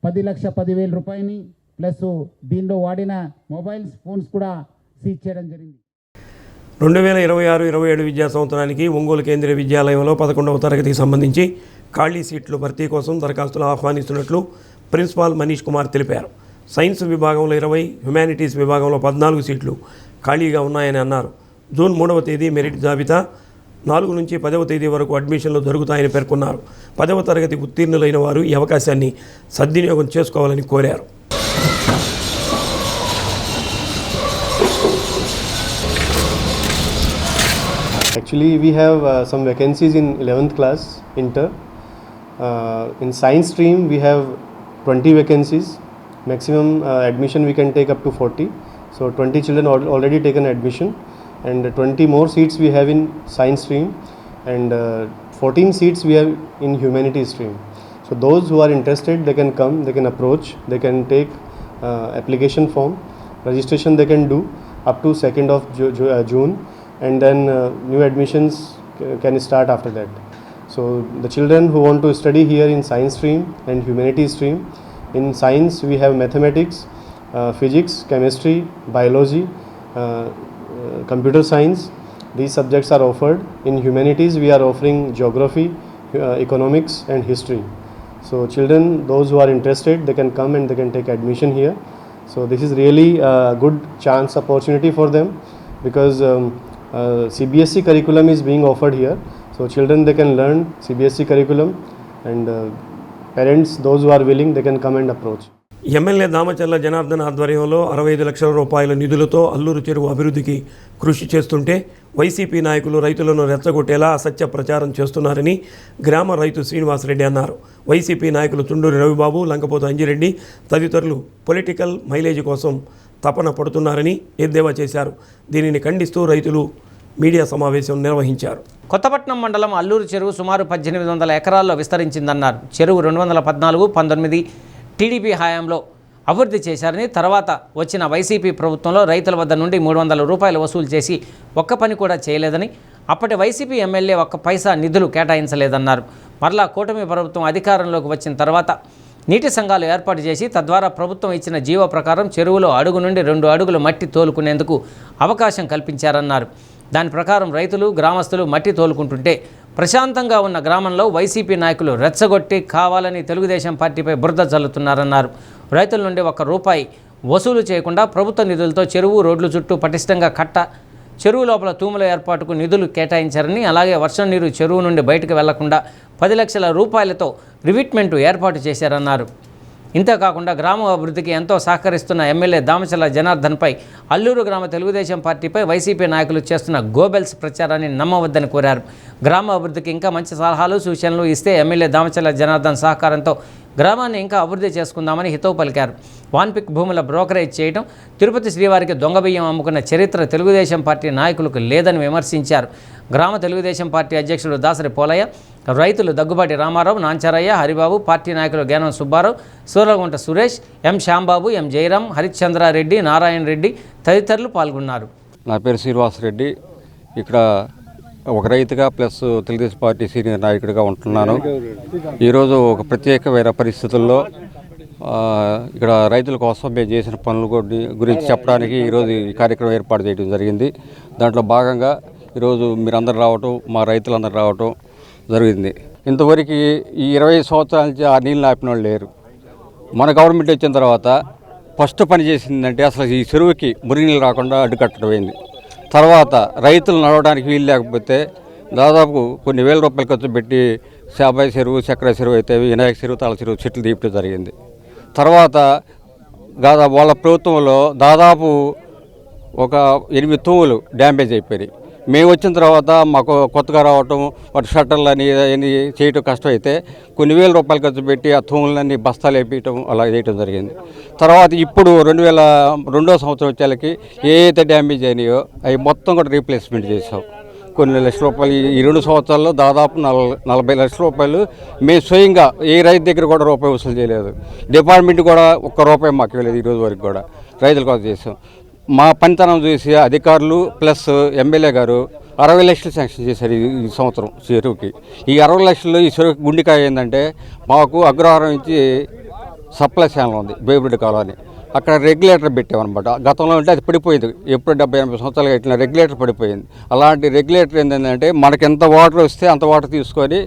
10,10,000 రూపాయలని ప్లస్ దీనిలో వాడిన మొబైల్స్, ఫోన్స్ కూడా సీజ్ చేయడం జరిగింది. 2026-27 విద్యా సంవత్సరానికి ఒంగోలు కేంద్రీయ విద్యాలయంలో 11వ తరగతికి సంబంధించి ఖాళీ సీట్లు భర్తీ కోసం దరఖాస్తులు ఆహ్వానిస్తున్నట్లు ప్రిన్సిపాల్ మనీష్ కుమార్ తెలిపారు. సైన్స్ విభాగంలో 20, హ్యుమానిటీస్ విభాగంలో 14 సీట్లు ఖాళీగా ఉన్నాయని అన్నారు. జూన్ 3వ తేదీ మెరిట్ జాబితా, 4 నుంచి 10వ తేదీ వరకు అడ్మిషన్లు జరుగుతాయని పేర్కొన్నారు. 10వ తరగతి ఉత్తీర్ణులైన వారు ఈ అవకాశాన్ని సద్వినియోగం చేసుకోవాలని కోరారు. Actually, we have some vacancies in 11th class inter. In science stream, we have 20 vacancies. Maximum admission we can take up to 40. So 20 children already taken admission, and 20 more seats we have in science stream, and 14 seats we have in humanities stream. So those who are interested, they can come, they can approach, they can take application form, registration they can do up to 2nd of June. And then new admissions can start after that. So the children who want to study here in science stream and humanities stream, in science we have mathematics, physics, chemistry, biology, computer science. These subjects are offered. In humanities we are offering geography, economics and history. So children, those who are interested, they can come and they can take admission here. So this is really a good chance opportunity for them, because CBSE curriculum is being offered here. So children, they can learn CBSE curriculum, and parents, those who are willing, they can come and approach. MLA Damacharla Janardhan ఆధ్వర్యంలో 65 లక్షల రూపాయల నిధులతో అల్లూరు చెరువు అభివృద్ధికి కృషి చేస్తుంటే YCP నాయకులు రైతులను రెచ్చగొట్టేలా అసత్య ప్రచారం చేస్తున్నారని గ్రామ రైతు శ్రీనివాసరెడ్డి అన్నారు. వైసీపీ నాయకులు తుండూరి రవిబాబు, లంకపోతు అంజిరెడ్డి తదితరులు పొలిటికల్ మైలేజ్ కోసం తపన పడుతున్నారని ఎద్దేవా చేశారు. దీనిని ఖండిస్తూ రైతులు మీడియా సమావేశం నిర్వహించారు. కొత్తపట్నం మండలం అల్లూరు చెరువు సుమారు 1800 ఎకరాల్లో విస్తరించిందన్నారు. చెరువు 2014-19 టీడీపీ హయాంలో అభివృద్ధి చేశారని, తర్వాత వచ్చిన వైసీపీ ప్రభుత్వంలో రైతుల వద్ద నుండి 300 రూపాయలు వసూలు చేసి ఒక్క పని కూడా చేయలేదని, అప్పటి వైసీపీ ఎమ్మెల్యే ఒక్క పైసా నిధులు కేటాయించలేదన్నారు. మరలా కూటమి ప్రభుత్వం అధికారంలోకి వచ్చిన తర్వాత నీటి సంఘాలు ఏర్పాటు చేసి తద్వారా ప్రభుత్వం ఇచ్చిన జీవో ప్రకారం చెరువులో అడుగు నుండి 2 అడుగులు మట్టి తోలుకునేందుకు అవకాశం కల్పించారన్నారు. దాని ప్రకారం రైతులు, గ్రామస్తులు మట్టి తోలుకుంటుంటే ప్రశాంతంగా ఉన్న గ్రామంలో వైసీపీ నాయకులు రెచ్చగొట్టి కావాలని తెలుగుదేశం పార్టీపై బురద జల్లుతున్నారన్నారు. రైతుల నుండి ₹1 వసూలు చేయకుండా ప్రభుత్వ నిధులతో చెరువు రోడ్లు చుట్టూ పటిష్టంగా కట్ట, చెరువు లోపల తూముల ఏర్పాటుకు నిధులు కేటాయించారని, అలాగే వర్షం నీరు చెరువు నుండి బయటకు వెళ్లకుండా 10 లక్షల రూపాయలతో రివిట్మెంట్ ఏర్పాటు చేశారన్నారు. ఇంతేకాకుండా గ్రామ అభివృద్ధికి ఎంతో సహకరిస్తున్న ఎమ్మెల్యే దామచర్ల జనార్దన్పై అల్లూరు గ్రామ తెలుగుదేశం పార్టీపై వైసీపీ నాయకులు చేస్తున్న గోబెల్స్ ప్రచారాన్ని నమ్మవద్దని కోరారు. గ్రామ అభివృద్ధికి ఇంకా మంచి సలహాలు, సూచనలు ఇస్తే ఎమ్మెల్యే దామచర్ల జనార్దన్ సహకారంతో గ్రామాన్ని ఇంకా అభివృద్ధి చేసుకుందామని హితవు పలికారు. వాన్పిక్ భూముల బ్రోకరేజ్ చేయడం, తిరుపతి శ్రీవారికి దొంగ బియ్యం అమ్ముకున్న చరిత్ర తెలుగుదేశం పార్టీ నాయకులకు లేదని విమర్శించారు. గ్రామ తెలుగుదేశం పార్టీ అధ్యక్షుడు దాసరి పోలయ్య, రైతులు దగ్గుబాటి రామారావు, నాంచారయ్య, హరిబాబు, పార్టీ నాయకులు గేనం సుబ్బారావు, సూరగుంట సురేష్, ఎం శ్యాంబాబు, ఎం జయరాం, హరిశ్చంద్రారెడ్డి, నారాయణ రెడ్డి తదితరులు పాల్గొన్నారు. నా పేరు శ్రీనివాసరెడ్డి. ఇక్కడ ఒక రైతుగా ప్లస్ తెలుగుదేశం పార్టీ సీనియర్ నాయకుడిగా ఉంటున్నాను. ఈరోజు ఒక ప్రత్యేకమైన పరిస్థితుల్లో ఇక్కడ రైతుల కోసం మేము చేసిన పనుల గురించి చెప్పడానికి ఈరోజు ఈ కార్యక్రమం ఏర్పాటు చేయడం జరిగింది. దాంట్లో భాగంగా ఈరోజు మీరందరూ రావటం, మా రైతులందరూ రావటం జరిగింది. ఇంతవరకు ఈ 20 సంవత్సరాల నుంచి ఆ నీళ్ళు ఆపిన వాళ్ళు లేరు. మన గవర్నమెంట్ వచ్చిన తర్వాత ఫస్ట్ పని చేసిందంటే అసలు ఈ చెరువుకి మురుగునీళ్ళు రాకుండా అడ్డుకట్టడం అయింది. తర్వాత రైతులు నడవడానికి వీలు లేకపోతే దాదాపు కొన్ని వేల రూపాయలు ఖర్చు పెట్టి శాబాయి చెరువు, చక్ర చెరువు అయితే వినాయక చెరువు, తాళ చెరువు చెట్లు తీయడం జరిగింది. తర్వాత వాళ్ళ ప్రభుత్వంలో దాదాపు ఒక 8 తూములు డ్యామేజ్ అయిపోయాయి. మేము వచ్చిన తర్వాత మాకు కొత్తగా రావటం, వాటి షట్టర్లు అని చేయటం కష్టమైతే కొన్ని వేల రూపాయలు ఖర్చు పెట్టి ఆ తూములన్నీ బస్తాలు వేపించడం అలా చేయటం జరిగింది. తర్వాత ఇప్పుడు 2002వ సంవత్సరం వచ్చేళ్ళకి ఏ అయితే డ్యామేజ్ అయినాయో అవి మొత్తం కూడా రీప్లేస్మెంట్ చేసాం. కొన్ని లక్షల రూపాయలు ఈ 2 సంవత్సరాల్లో దాదాపు 40 లక్షల రూపాయలు మేము స్వయంగా ఏ రైతు దగ్గర కూడా రూపాయి వసూలు చేయలేదు. డిపార్ట్మెంట్ కూడా ₹1 మాకు ఇవ్వలేదు. ఈరోజు వరకు కూడా రైతుల కోసం చేసాం. మా పనితనం చూసి అధికారులు ప్లస్ ఎమ్మెల్యే గారు 60 లక్షలు శాంక్షన్ చేశారు ఈ సంవత్సరం చెరువుకి. ఈ 60 లక్షలు ఈ చెరువుకి గుండెకాయ ఏంటంటే మాకు అగ్రహారం నుంచి సప్లై ఛానల్ ఉంది, బేబురెడ్డి కాలనీ. అక్కడ రెగ్యులేటర్ పెట్టామన్నమాట. గతంలో అంటే అది పడిపోయింది, ఎప్పుడు 70-80 సంవత్సరాలుగా ఇట్లా రెగ్యులేటర్ పడిపోయింది. అలాంటి రెగ్యులేటర్ ఏంటంటే మనకి ఎంత వాటర్ వస్తే అంత వాటర్ తీసుకొని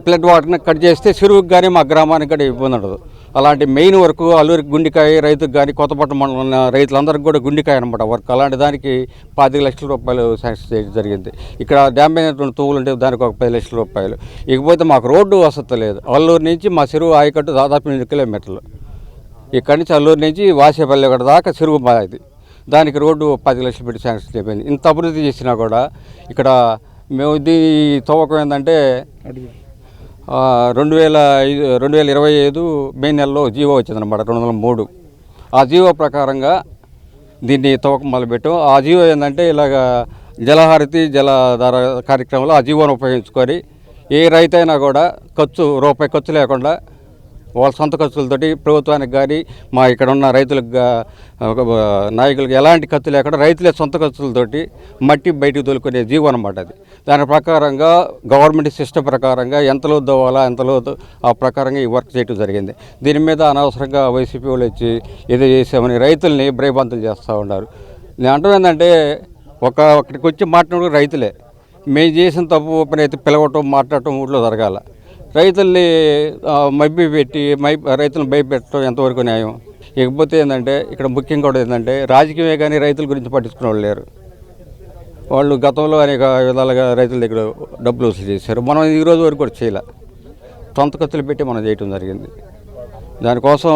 ఫ్లడ్ వాటర్ని కట్ చేస్తే చెరువుకి కానీ మా గ్రామానికి కూడా ఇబ్బంది ఉండదు. అలాంటి మెయిన్ వర్క్ అల్లూరికి గుండికాయ రైతుకు కానీ కొత్తపట్నం మండలం రైతులందరికీ కూడా గుండికాయ అనమాట వర్క్. అలాంటి దానికి 25 లక్షల రూపాయలు శాంక్షన్ చేయడం జరిగింది. ఇక్కడ డ్యామ్ అయినటువంటి తూవులు ఉంటే దానికి ఒక 10 లక్షల రూపాయలు. ఇకపోతే మాకు రోడ్డు వసతి లేదు. అల్లూరు నుంచి మా చెరువు ఆయకట్టు దాదాపు 8 కిలోమీటర్లు. ఇక్కడి నుంచి అల్లూరు నుంచి వాసేపల్లి ఒకటి దాకా చెరువు మాది. దానికి రోడ్డు 10 లక్షలు పెట్టి శాంక్షన్ అయిపోయింది. ఇంత అభివృద్ధి చేసినా కూడా ఇక్కడ మేము దీని తవ్వకం ఏంటంటే 2025 మే నెలలో జీవో వచ్చిందనమాట 203. ఆ జీవో ప్రకారంగా దీన్ని తవ్వకం మొదలుపెట్టాం. ఆ జీవో ఏంటంటే ఇలాగ జలహారతి జలధార కార్యక్రమంలో ఆ జీవోను ఉపయోగించుకొని ఏ రైతు అయినా కూడా రూపాయి ఖర్చు లేకుండా వాళ్ళ సొంత ఖర్చులతోటి ప్రభుత్వానికి కానీ మా ఇక్కడ ఉన్న రైతులకు నాయకులకు ఎలాంటి ఖర్చు లేకుండా రైతులే సొంత ఖర్చులతోటి మట్టి బయటకు తోలుకునే జీవో అనమాట అది. దాని ప్రకారంగా గవర్నమెంట్ సిస్టమ్ ప్రకారంగా ఎంతలో దోవాలా ఎంతలో ఆ ప్రకారంగా ఈ వర్క్ చేయడం జరిగింది. దీని మీద అనవసరంగా వైసీపీ వాళ్ళు వచ్చి ఏదో చేసామని రైతుల్ని భయభ్రాంతులు చేస్తూ ఉన్నారు. నేను అంటాం ఏంటంటే అక్కడికి వచ్చి మాట్లాడే రైతులే మేము చేసిన తప్పు పని అయితే పిలవటం మాట్లాడటం ఊళ్ళో జరగాల. రైతుల్ని మభ్య పెట్టి రైతులను భయపెట్టడం ఎంతవరకు న్యాయం? ఇకపోతే ఏంటంటే ఇక్కడ ముఖ్యంగా కూడా ఏంటంటే రాజకీయమే కానీ రైతుల గురించి పట్టించుకునే వాళ్ళు లేరు. వాళ్ళు గతంలో అనేక విధాలుగా రైతుల దగ్గర డబ్బులు వసూలు చేశారు. మనం ఈ రోజు వరకు కూడా చేయలే. సొంత ఖర్చులు పెట్టి మనం చేయటం జరిగింది. దానికోసం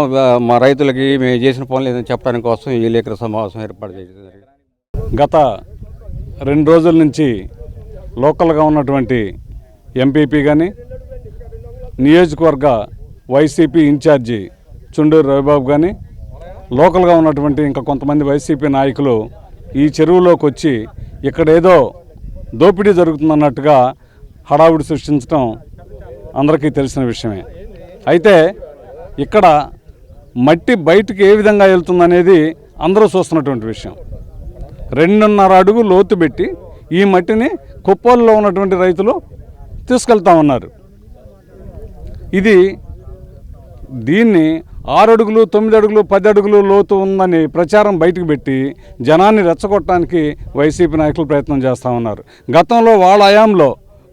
మా రైతులకి మేము చేసిన పనులు ఏదైనా చెప్పడానికి కోసం ఈ విలేకరుల సమావేశం ఏర్పాటు చేయడం జరిగింది. గత 2 రోజుల నుంచి లోకల్గా ఉన్నటువంటి ఎంపీపీ కానీ నియోజకవర్గ వైసీపీ ఇన్ఛార్జి చుండూరు రవిబాబు కానీ లోకల్గా ఉన్నటువంటి ఇంకా కొంతమంది వైసీపీ నాయకులు ఈ చెరువులోకి వచ్చి ఇక్కడేదో దోపిడీ జరుగుతుందన్నట్టుగా హడావుడి సృష్టించడం అందరికీ తెలిసిన విషయమే. అయితే ఇక్కడ మట్టి బయటికి ఏ విధంగా వెళ్తుందనేది అందరూ చూస్తున్నటువంటి విషయం. 2.5 అడుగు లోతు పెట్టి ఈ మట్టిని కుప్పల్లో ఉన్నటువంటి రైతులు తీసుకెళ్తా ఉన్నారు. దీన్ని 6 అడుగులు 9 అడుగులు 10 అడుగులు లోతు ఉందని ప్రచారం బయటకు పెట్టి జనాన్ని రెచ్చగొట్టడానికి వైసీపీ నాయకులు ప్రయత్నం చేస్తూ ఉన్నారు. గతంలో వాళ్ళ హయాంలో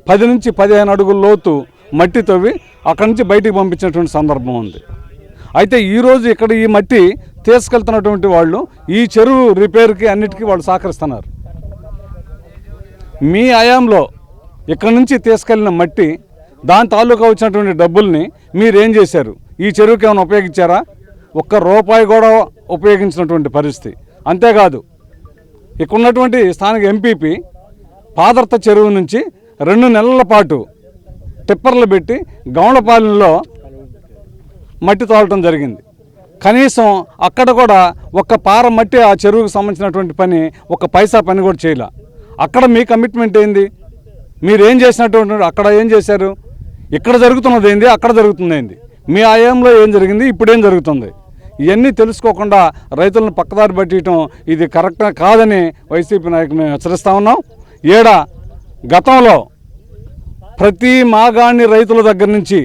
10 నుంచి 15 అడుగుల లోతు మట్టి తవ్వి అక్కడి నుంచి బయటికి పంపించినటువంటి సందర్భం ఉంది. అయితే ఈరోజు ఇక్కడ ఈ మట్టి తీసుకెళ్తున్నటువంటి వాళ్ళు ఈ చెరువు రిపేర్కి అన్నిటికీ వాళ్ళు సహకరిస్తున్నారు. మీ హయాంలో ఇక్కడ నుంచి తీసుకెళ్లిన మట్టి దాని తాలూకా వచ్చినటువంటి డబ్బుల్ని మీరేం చేశారు? ఈ చెరువుకి ఏమైనా ఉపయోగించారా? ₹1 కూడా ఉపయోగించినటువంటి పరిస్థితి. అంతేకాదు ఇక్కడ ఉన్నటువంటి స్థానిక ఎంపీపీ పాదర్త చెరువు నుంచి 2 నెలల పాటు టిప్పర్లు పెట్టి గౌండపాలెంలో మట్టి తోలటం జరిగింది. కనీసం అక్కడ కూడా ఒక్క పార మట్టి ఆ చెరువుకు సంబంధించినటువంటి పని, ఒక్క పైసా పని కూడా చేయలే. అక్కడ మీ కమిట్మెంట్ ఏంది? మీరేం చేసినటువంటి అక్కడ ఏం చేశారు? ఇక్కడ జరుగుతున్నది ఏంది, అక్కడ జరుగుతుంది ఏంది? మీ హయాంలో ఏం జరిగింది, ఇప్పుడేం జరుగుతుంది? ఇవన్నీ తెలుసుకోకుండా రైతులను పక్కదారి పట్టియటం ఇది కరెక్ట్ కాదని వైసీపీ నాయకులు మేము హెచ్చరిస్తూ ఉన్నాం. గతంలో ప్రతి మాగాణి రైతుల దగ్గర నుంచి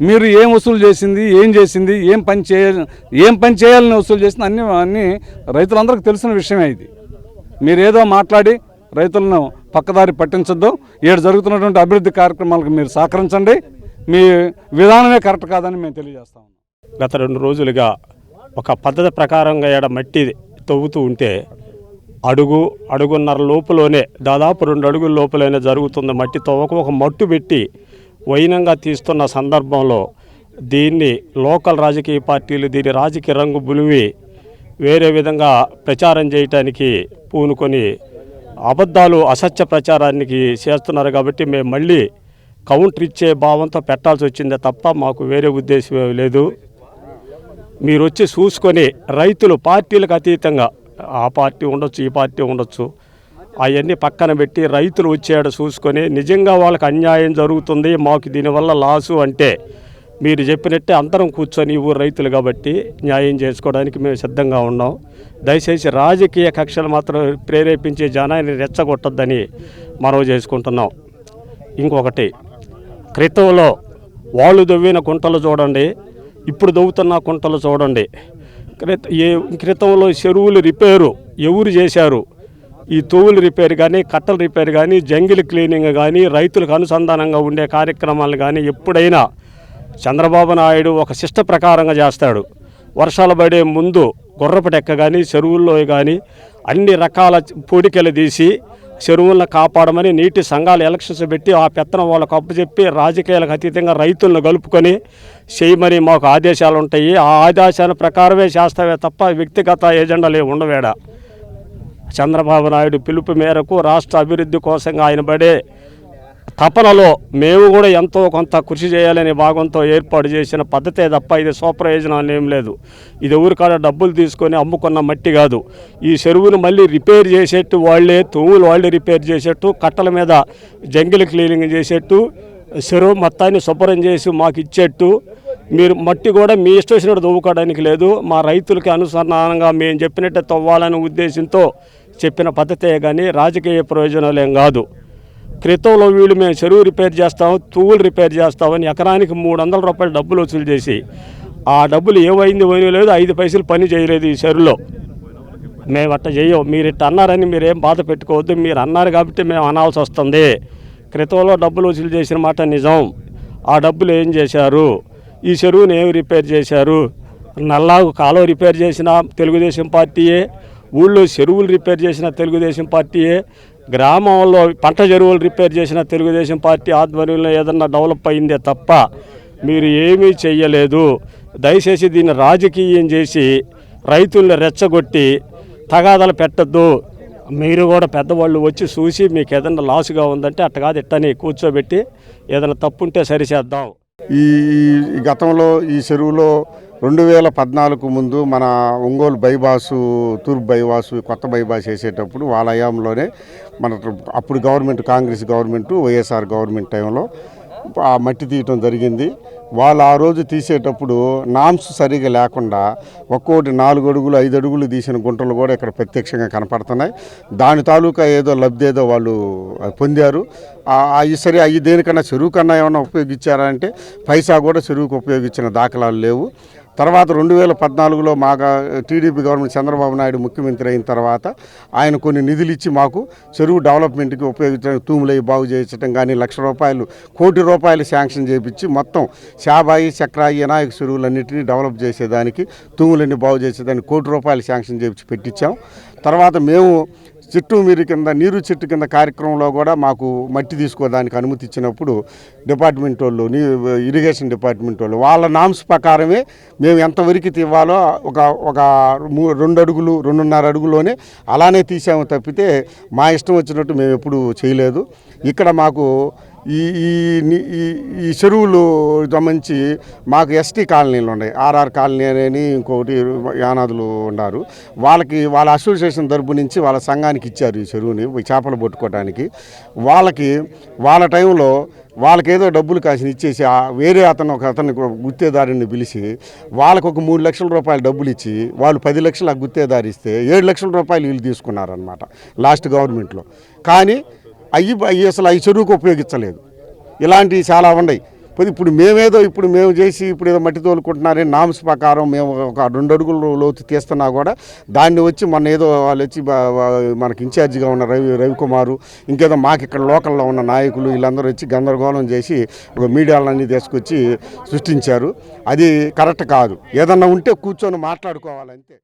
మీరు ఏం వసూలు చేసింది, ఏం చేసింది, ఏం పని చేయాలని వసూలు చేసింది అన్నీ రైతులందరికీ తెలిసిన విషయమే. ఇది మీరేదో మాట్లాడి రైతులను పక్కదారి పట్టించొద్దు. జరుగుతున్నటువంటి అభివృద్ధి కార్యక్రమాలకు మీరు సహకరించండి. మీ విధానమే కరెక్ట్ కాదని మేము తెలియజేస్తాం. గత 2 రోజులుగా ఒక పద్ధతి ప్రకారంగా మట్టి తవ్వుతూ ఉంటే అడుగున్నర లోపులోనే దాదాపు 2 అడుగుల లోపలనే జరుగుతుంది మట్టి తవ్వకం. ఒక మట్టు పెట్టి వైనంగా తీస్తున్న సందర్భంలో దీన్ని లోకల్ రాజకీయ పార్టీలు దీని రాజకీయ రంగు బులివి వేరే విధంగా ప్రచారం చేయటానికి పూనుకొని అబద్ధాలు అసత్య ప్రచారానికి చేస్తున్నారు. కాబట్టి మేము మళ్ళీ కౌంటర్ ఇచ్చే భావంతో పెట్టాల్సి వచ్చిందే తప్ప మాకు వేరే ఉద్దేశం లేదు. మీరు వచ్చి చూసుకొని రైతులు పార్టీలకు అతీతంగా ఆ పార్టీ ఉండొచ్చు, ఈ పార్టీ ఉండొచ్చు, అవన్నీ పక్కన పెట్టి రైతులు వచ్చాడు చూసుకొని నిజంగా వాళ్ళకి అన్యాయం జరుగుతుంది, మాకు దీనివల్ల లాసు అంటే మీరు చెప్పినట్టే అందరం కూర్చొని ఊరు రైతులు కాబట్టి న్యాయం చేసుకోవడానికి మేము సిద్ధంగా ఉన్నాం. దయచేసి రాజకీయ కక్షలు మాత్రం ప్రేరేపించే జనాన్ని రెచ్చగొట్టద్దని మనవి చేసుకుంటున్నాం. ఇంకొకటి, క్రితంలో వాళ్ళు దవ్విన కుంటలు చూడండి, ఇప్పుడు దవ్వుతున్న కుంటలు చూడండి. క్రితంలో చెరువులు రిపేరు ఎవరు చేశారు? ఈ తోవులు రిపేర్ కానీ, కట్టల రిపేర్ కానీ, జంగిల్ క్లీనింగ్ కానీ, రైతులకు అనుసంధానంగా ఉండే కార్యక్రమాలు కానీ ఎప్పుడైనా చంద్రబాబు నాయుడు ఒక శిష్ట ప్రకారంగా చేస్తాడు. వర్షాలు పడే ముందు గుర్రపటెక్క కానీ, చెరువుల్లో కానీ అన్ని రకాల పూడికలు తీసి చెరువులను కాపాడమని నీటి సంఘాలు ఎలక్షన్స్ పెట్టి ఆ పెత్తనం వాళ్ళకు అప్పచెప్పి రాజకీయాలకు అతీతంగా రైతులను కలుపుకొని చేయమని మాకు ఆదేశాలు ఉంటాయి. ఆ ఆదేశాల ప్రకారమే చేస్తావే తప్ప వ్యక్తిగత ఎజెండాలు ఉండవేడ. చంద్రబాబు నాయుడు పిలుపు మేరకు రాష్ట్ర అభివృద్ధి కోసంగా ఆయన పడే తపనలో మేము కూడా ఎంతో కొంత కృషి చేయాలనే భాగంతో ఏర్పాటు చేసిన పద్ధతే తప్ప ఇది స్వప్రయోజనం ఏం లేదు. ఇది ఊరికాడ డబ్బులు తీసుకొని అమ్ముకున్న మట్టి కాదు. ఈ చెరువును మళ్ళీ రిపేర్ చేసేట్టు వాళ్ళే, తూములు వాళ్ళే రిపేర్ చేసేట్టు, కట్టల మీద జంగిల్ క్లీనింగ్ చేసేట్టు, చెరువు మొత్తాన్ని శుభ్రం చేసి మాకు ఇచ్చేట్టు, మీరు మట్టి కూడా మీ ఇష్టం వచ్చినట్టు తవ్వుకోవడానికి లేదు. మా రైతులకి అనుసంధానంగా మేము చెప్పినట్టే తవ్వాలనే ఉద్దేశంతో చెప్పిన పద్ధతే కానీ రాజకీయ ప్రయోజనాలు ఏం కాదు. క్రితంలో వీళ్ళు మేము చెరువు రిపేర్ చేస్తాము, తూవులు రిపేర్ చేస్తామని ఎకరానికి 300 రూపాయలు డబ్బులు వసూలు చేసి ఆ డబ్బులు ఏమైంది లేదు, 5 పైసలు పని చేయలేదు ఈ చెరువులో. మేము అట్ట చెయ్యం. మీరు ఇట్ట అన్నారని మీరేం బాధ పెట్టుకోవద్దు. మీరు అన్నారు కాబట్టి మేము అనాల్సి వస్తుంది. క్రితంలో డబ్బులు వసూలు చేసిన మాట నిజం. ఆ డబ్బులు ఏం చేశారు? ఈ చెరువుని ఏమి రిపేర్ చేశారు? నల్లాగు కాలువ రిపేర్ చేసిన తెలుగుదేశం పార్టీయే, ఊళ్ళో చెరువులు రిపేర్ చేసిన తెలుగుదేశం పార్టీయే, గ్రామంలో పంట చెరువులు రిపేర్ చేసిన తెలుగుదేశం పార్టీ ఆధ్వర్యంలో ఏదన్నా డెవలప్ అయిందే తప్ప మీరు ఏమీ చెయ్యలేదు. దయచేసి దీన్ని రాజకీయం చేసి రైతుల్ని రెచ్చగొట్టి తగాదాలు పెట్టద్దు. మీరు కూడా పెద్దవాళ్ళు వచ్చి చూసి మీకు ఏదన్నా లాసుగా ఉందంటే అట్ట కాదు ఇట్టని కూర్చోబెట్టి ఏదైనా తప్పుంటే సరిచేద్దాం. ఈ గతంలో ఈ చెరువులో 2014 ముందు మన ఒంగోలు బైపాసు, తూర్పు బైపాసు, కొత్త బైపాస్ వేసేటప్పుడు వాళ్ళ హయాంలోనే మన అప్పుడు government, Congress government, YSR government టైంలో ఆ మట్టి తీయటం జరిగింది. వాళ్ళు ఆ రోజు తీసేటప్పుడు నామ్స్ సరిగా లేకుండా ఒక్కోటి 4 అడుగులు 5 అడుగులు తీసిన గుంటలు కూడా ఇక్కడ ప్రత్యక్షంగా కనపడుతున్నాయి. దాని తాలూకా ఏదో లబ్ధి ఏదో వాళ్ళు పొందారు. సరే అవి దేనికన్నా చెరువు కన్నా ఏమన్నా ఉపయోగించారా అంటే పైసా కూడా చెరువుకు ఉపయోగించిన దాఖలాలు లేవు. తర్వాత 2014లో మాకు టీడీపీ గవర్నమెంట్ చంద్రబాబు నాయుడు ముఖ్యమంత్రి అయిన తర్వాత ఆయన కొన్ని నిధులు ఇచ్చి మాకు చెరువు డెవలప్మెంట్కి ఉపయోగించడానికి తూములై బాగు చేయించడం కానీ, ₹1,00,000 కోటి రూపాయలు శాంక్షన్ చేయించి మొత్తం శాబాయి, చక్రాయి, వినాయక చెరువులన్నింటినీ డెవలప్ చేసేదానికి, తూములన్నీ బాగు చేసేదానికి ₹1 కోటి శాంక్షన్ చేయించి పెట్టించాం. తర్వాత మేము చెట్టు మీరు కింద నీరు చెట్టు కింద కార్యక్రమంలో కూడా మాకు మట్టి తీసుకోవడానికి అనుమతి ఇచ్చినప్పుడు డిపార్ట్మెంట్ వాళ్ళు, ఇరిగేషన్ డిపార్ట్మెంట్ వాళ్ళు వాళ్ళ నామ్స్ ప్రకారమే మేము ఎంతవరకు ఇవ్వాలో ఒక 2 అడుగులు 2.5 అడుగులోనే అలానే తీసాము తప్పితే మా ఇష్టం వచ్చినట్టు మేము ఎప్పుడు చేయలేదు. ఇక్కడ మాకు ఈ చెరువులు సంబంధించి మాకు ఎస్టీ కాలనీలు ఉన్నాయి. ఆర్ఆర్ కాలనీ అని ఇంకొకటి యానాదులు ఉన్నారు. వాళ్ళ అసోసియేషన్ తరపు నుంచి వాళ్ళ సంఘానికి ఇచ్చారు ఈ చెరువుని చేపలు పట్టుకోవడానికి. వాళ్ళ టైంలో వాళ్ళకేదో డబ్బులు కాసిన ఇచ్చేసి వేరే అతన్ని గుత్తేదారిని పిలిచి వాళ్ళకు ఒక ₹3 లక్షల డబ్బులు ఇచ్చి వాళ్ళు 10 లక్షలు ఆ గుత్తేదారి ఇస్తే ₹7 లక్షల వీళ్ళు తీసుకున్నారనమాట లాస్ట్ గవర్నమెంట్లో. కానీ అసలు అవి చెరువుకు ఉపయోగించలేదు. ఇలాంటివి చాలా ఉన్నాయి. ఇప్పుడు మేము చేసి ఇప్పుడు ఏదో మట్టి తోలుకుంటున్నారని నామ్స్ ప్రకారం మేము ఒక 2 అడుగుల లోతు తీస్తున్నా కూడా దాన్ని వచ్చి మొన్న ఏదో వాళ్ళు వచ్చి మనకి ఇన్ఛార్జిగా ఉన్న రవికుమారు, ఇంకేదో మాకు ఇక్కడ లోకల్లో ఉన్న నాయకులు వీళ్ళందరూ వచ్చి గందరగోళం చేసి ఒక మీడియాలన్నీ తీసుకొచ్చి సృష్టించారు. అది కరెక్ట్ కాదు. ఏదన్నా ఉంటే కూర్చొని మాట్లాడుకోవాలంతే.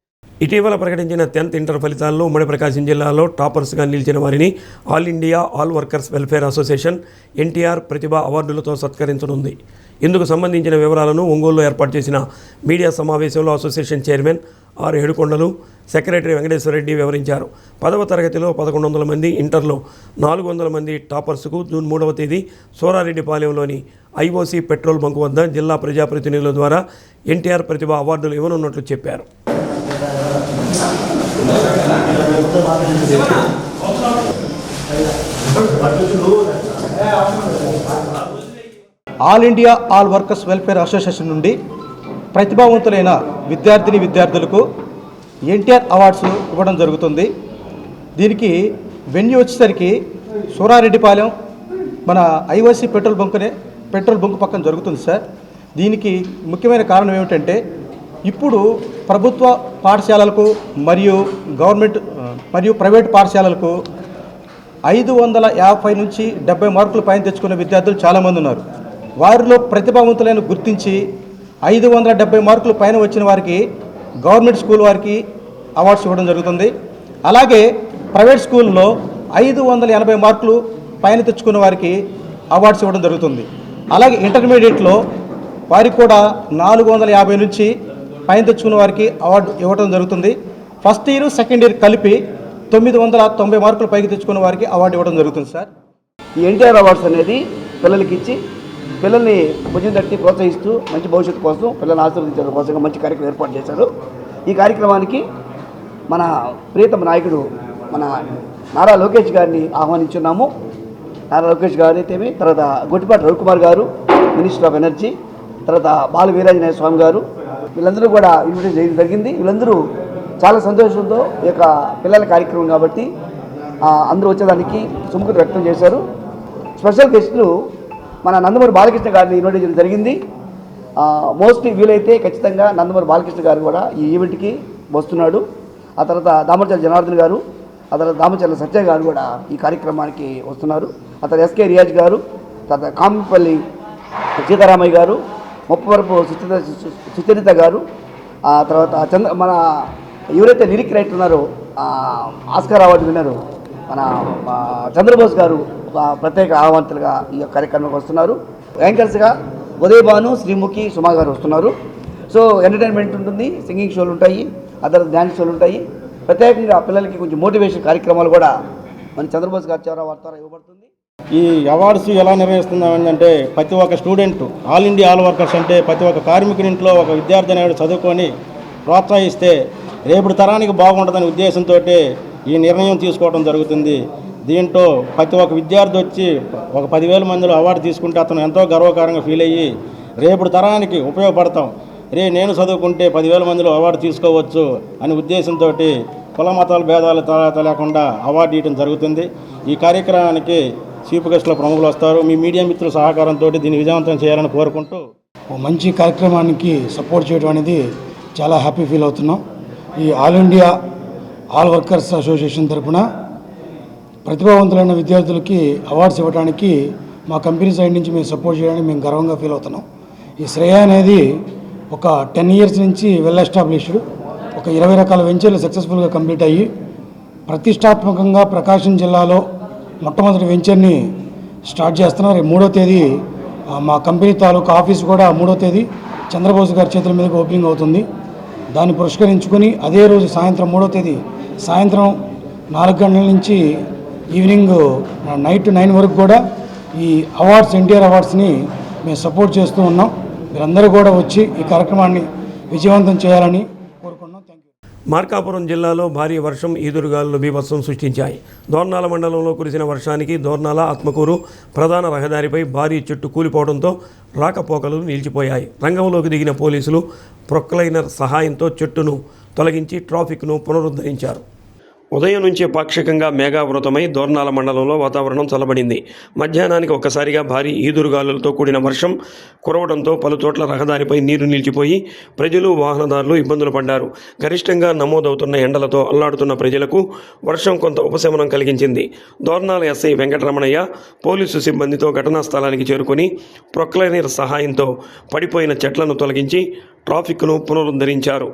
ఇటీవల ప్రకటించిన 10th ఇంటర్ ఫలితాల్లో ఉమ్మడి ప్రకాశం జిల్లాలో టాపర్స్గా నిలిచిన వారిని All India All Workers Welfare Association NTR ప్రతిభా అవార్డులతో సత్కరించనుంది. ఇందుకు సంబంధించిన వివరాలను ఒంగోలులో ఏర్పాటు చేసిన మీడియా సమావేశంలో association chairman R Edukondalu, secretary Venkateswarareddy వివరించారు. 10వ తరగతిలో 1100 మంది, ఇంటర్లో 400 మంది టాపర్స్కు జూన్ 3వ తేదీ సోరారెడ్డిపాలెంలోని ఐఓసీ పెట్రోల్ బంకు వద్ద జిల్లా ప్రజాప్రతినిధుల ద్వారా ఎన్టీఆర్ ప్రతిభా అవార్డులు ఇవ్వనున్నట్లు చెప్పారు. All India All Workers Welfare association నుండి ప్రతిభావంతులైన విద్యార్థులకు ఎన్టీఆర్ అవార్డ్స్ ఇవ్వడం జరుగుతుంది. దీనికి వెన్యూ వచ్చేసరికి సూరారెడ్డిపాలెం మన ఐఓసీ పెట్రోల్ బంకు పక్కన జరుగుతుంది సార్. దీనికి ముఖ్యమైన కారణం ఏమిటంటే ఇప్పుడు ప్రభుత్వ పాఠశాలలకు మరియు గవర్నమెంట్ మరియు ప్రైవేట్ పాఠశాలలకు 550 నుంచి 70 మార్కులు పైన తెచ్చుకునే విద్యార్థులు చాలామంది ఉన్నారు. వారిలో ప్రతిభావంతులను గుర్తించి 570 మార్కులు పైన వచ్చిన వారికి గవర్నమెంట్ స్కూల్ వారికి అవార్డ్స్ ఇవ్వడం జరుగుతుంది. అలాగే ప్రైవేట్ స్కూల్లో 580 మార్కులు పైన తెచ్చుకున్న వారికి అవార్డ్స్ ఇవ్వడం జరుగుతుంది. అలాగే ఇంటర్మీడియట్లో వారికి కూడా 450 నుంచి పైన తెచ్చుకున్న వారికి అవార్డు ఇవ్వడం జరుగుతుంది. ఫస్ట్ ఇయర్ సెకండ్ ఇయర్ కలిపి 990 మార్కులు పైకి తెచ్చుకున్న వారికి అవార్డు ఇవ్వడం జరుగుతుంది సార్. ఈ ఎన్టీఆర్ అవార్డ్స్ అనేది పిల్లలకి ఇచ్చి పిల్లల్ని భుజం తట్టి ప్రోత్సహిస్తూ మంచి భవిష్యత్తు కోసం పిల్లల్ని ఆశీర్వదించడం కోసం మంచి కార్యక్రమం ఏర్పాటు చేశారు. ఈ కార్యక్రమానికి మన ప్రియతమ నాయకుడు మన నారా లోకేష్ గారిని ఆహ్వానించున్నాము. నారా లోకేష్ గారు అయితేమి, తర్వాత గొట్టిపాటి రవికుమార్ గారు మినిస్టర్ ఆఫ్ ఎనర్జీ, తర్వాత బాల వీరాంజనేయ స్వామి గారు, వీళ్ళందరూ కూడా ఇన్విటేషన్ చేయడం జరిగింది. వీళ్ళందరూ చాలా సంతోషంతో ఈ యొక్క పిల్లల కార్యక్రమం కాబట్టి అందరూ వచ్చేదానికి సుముఖత వ్యక్తం చేశారు. స్పెషల్ గెస్టులు మన నందమూరి బాలకృష్ణ గారిని ఇన్వైట్ చేయడం జరిగింది. మోస్ట్లీ వీలైతే ఖచ్చితంగా నందమూరి బాలకృష్ణ గారు కూడా ఈ ఈవెంట్కి వస్తున్నాడు. ఆ తర్వాత దామచర్ల జనార్దన్ గారు, ఆ తర్వాత దామచర్ల సత్య గారు కూడా ఈ కార్యక్రమానికి వస్తున్నారు. ఆ తర్వాత ఎస్కే రియాజ్ గారు, తర్వాత కాంపల్లి సీతారామయ్య గారు, ముప్పవరపు సుచరిత గారు, ఆ తర్వాత మన ఎవరైతే లిరిక్ రైటర్ ఉన్నారో ఆస్కార్ అవార్డు విన్నారు మన చంద్రబోస్ గారు ఒక ప్రత్యేక ఆహ్వానితులుగా ఈ కార్యక్రమానికి వస్తున్నారు. యాంకర్స్గా ఉదయ్ భాను, శ్రీముఖి, సుమా గారు వస్తున్నారు. సో ఎంటర్టైన్మెంట్ ఉంటుంది, సింగింగ్ షోలు ఉంటాయి, అదర్ డ్యాన్స్ షోలు ఉంటాయి. ప్రత్యేకంగా పిల్లలకి కొంచెం మోటివేషన్ కార్యక్రమాలు కూడా మన చంద్రబోస్ గారి ద్వారా ఇవ్వబడుతుంది. ఈ అవార్డ్స్ ఎలా నిర్వహిస్తున్నామంటే ప్రతి ఒక్క student, all India All workers అంటే ప్రతి ఒక్క కార్మికుడి ఇంట్లో ఒక విద్యార్థి అనేవాడు చదువుకొని ప్రోత్సహిస్తే రేపటి తరానికి బాగుంటుందనే ఉద్దేశంతో ఈ నిర్ణయం తీసుకోవడం జరుగుతుంది. దీంట్లో ప్రతి ఒక్క విద్యార్థి వచ్చి ఒక 10,000 మందిలో అవార్డు తీసుకుంటే అతను ఎంతో గర్వకారంగా ఫీల్ అయ్యి రేపటి తరానికి ఉపయోగపడతాం, నేను చదువుకుంటే 10,000 మందిలో అవార్డు తీసుకోవచ్చు అనే ఉద్దేశంతో కుల మతాల భేదాలు లేకుండా అవార్డు ఇవ్వడం జరుగుతుంది. ఈ కార్యక్రమానికి చీఫ్ గెస్టుల ప్రముఖులు వస్తారు. మీ మీడియా మిత్రుల సహకారంతో దీన్ని విజయవంతం చేయాలని కోరుకుంటూ మంచి కార్యక్రమానికి సపోర్ట్ చేయడం అనేది చాలా హ్యాపీ ఫీల్ అవుతున్నాం. ఈ all India All workers association తరఫున ప్రతిభావంతులైన విద్యార్థులకి అవార్డ్స్ ఇవ్వడానికి మా కంపెనీ సైడ్ నుంచి మేము సపోర్ట్ చేయడానికి మేము గర్వంగా ఫీల్ అవుతున్నాం. ఈ శ్రేయ అనేది ఒక 10 years నుంచి వెల్ ఎస్టాబ్లిష్డ్, ఒక 20 రకాల వెంచర్లు సక్సెస్ఫుల్గా కంప్లీట్ అయ్యి ప్రతిష్టాత్మకంగా ప్రకాశం జిల్లాలో మొట్టమొదటి వెంచర్ని స్టార్ట్ చేస్తున్నారు. 3వ తేదీ మా కంపెనీ తాలూకా ఆఫీస్ కూడా 3వ తేదీ చంద్రబోస్ గారి చేతుల మీదకి ఓపెనింగ్ అవుతుంది. దాన్ని పురస్కరించుకొని అదే రోజు సాయంత్రం 3వ తేదీ సాయంత్రం 4 గంటల నుంచి ఈవినింగ్ నైట్ 9 వరకు కూడా ఈ అవార్డ్స్, ఎన్టీఆర్ అవార్డ్స్ని మేము సపోర్ట్ చేస్తూ ఉన్నాం. మీరందరూ కూడా వచ్చి ఈ కార్యక్రమాన్ని విజయవంతం చేయాలని కోరుకున్నాం. మార్కాపురం జిల్లాలో భారీ వర్షం, ఈదురుగాలులు బీభత్సం సృష్టించాయి. దోర్నాల మండలంలో కురిసిన వర్షానికి దోర్నాల ఆత్మకూరు ప్రధాన రహదారిపై భారీ చెట్టు కూలిపోవడంతో రాకపోకలు నిలిచిపోయాయి. రంగంలోకి దిగిన పోలీసులు ప్రొక్లైనర్ సహాయంతో చెట్టును తొలగించి ట్రాఫిక్ను పునరుద్ధరించారు. ఉదయం నుంచే పాక్షికంగా మేఘావృతమై దోర్నాల మండలంలో వాతావరణం చల్లబడింది. మధ్యాహ్నానికి ఒక్కసారిగా భారీ ఈదురుగాలులతో కూడిన వర్షం కురవడంతో పలుచోట్ల రహదారిపై నీరు నిలిచిపోయి ప్రజలు, వాహనదారులు ఇబ్బందులు పడ్డారు. గరిష్టంగా నమోదవుతున్న ఎండలతో అల్లాడుతున్న ప్రజలకు వర్షం కొంత ఉపశమనం కలిగించింది. దోర్నాల ఎస్ఐ వెంకటరమణయ్య పోలీసు సిబ్బందితో ఘటనా స్థలానికి చేరుకొని ప్రొక్లైనర్ సహాయంతో పడిపోయిన చెట్లను తొలగించి ట్రాఫిక్ను పునరుద్ధరించారు.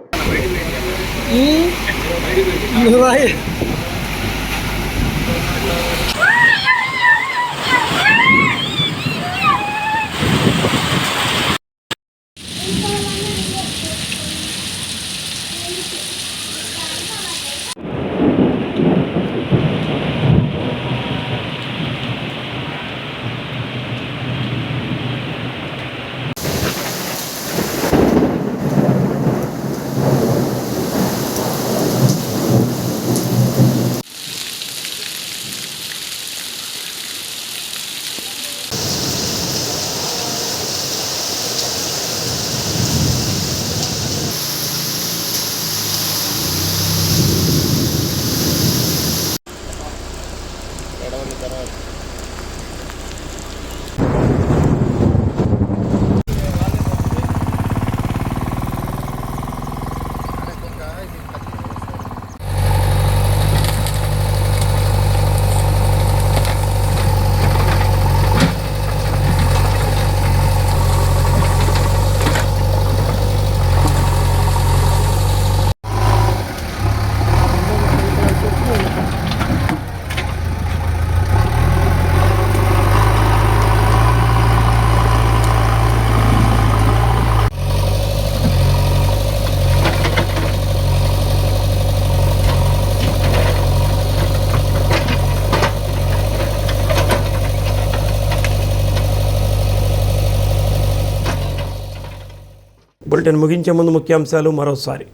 బులెటిన్ ముగించే ముందు ముఖ్యాంశాలు మరోసారి.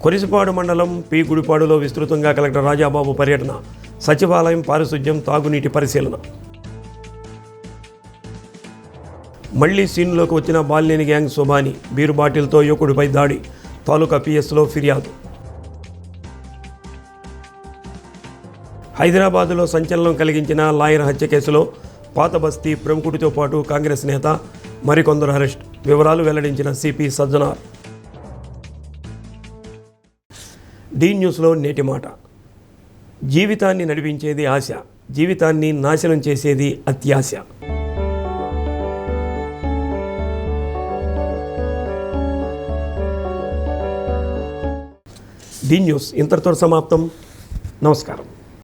కొరిసిపాడు మండలం పి గుడిపాడులో విస్తృతంగా కలెక్టర్ రాజాబాబు పర్యటన, సచివాలయం, పారిశుధ్యం, తాగునీటి పరిశీలన. మళ్లీ సీన్లోకి వచ్చిన బాలినేని గ్యాంగ్ శోభాని, బీరు బాటిల్తో యువకుడిపై దాడి, తాలూకా పిఎస్లో ఫిర్యాదు. హైదరాబాదులో సంచలనం కలిగించిన లాయర్ హత్య కేసులో పాత బస్తీ ప్రముఖుడితో పాటు కాంగ్రెస్ నేత మరికొందరు అరెస్ట్, వివరాలు వెల్లడించిన సిపి సజ్జనార్. డి న్యూస్లో నేటి మాట. జీవితాన్ని నడిపించేది ఆశ, జీవితాన్ని నాశనం చేసేది అత్యాశ. డి న్యూస్ ఇంతటితో సమాప్తం. నమస్కారం.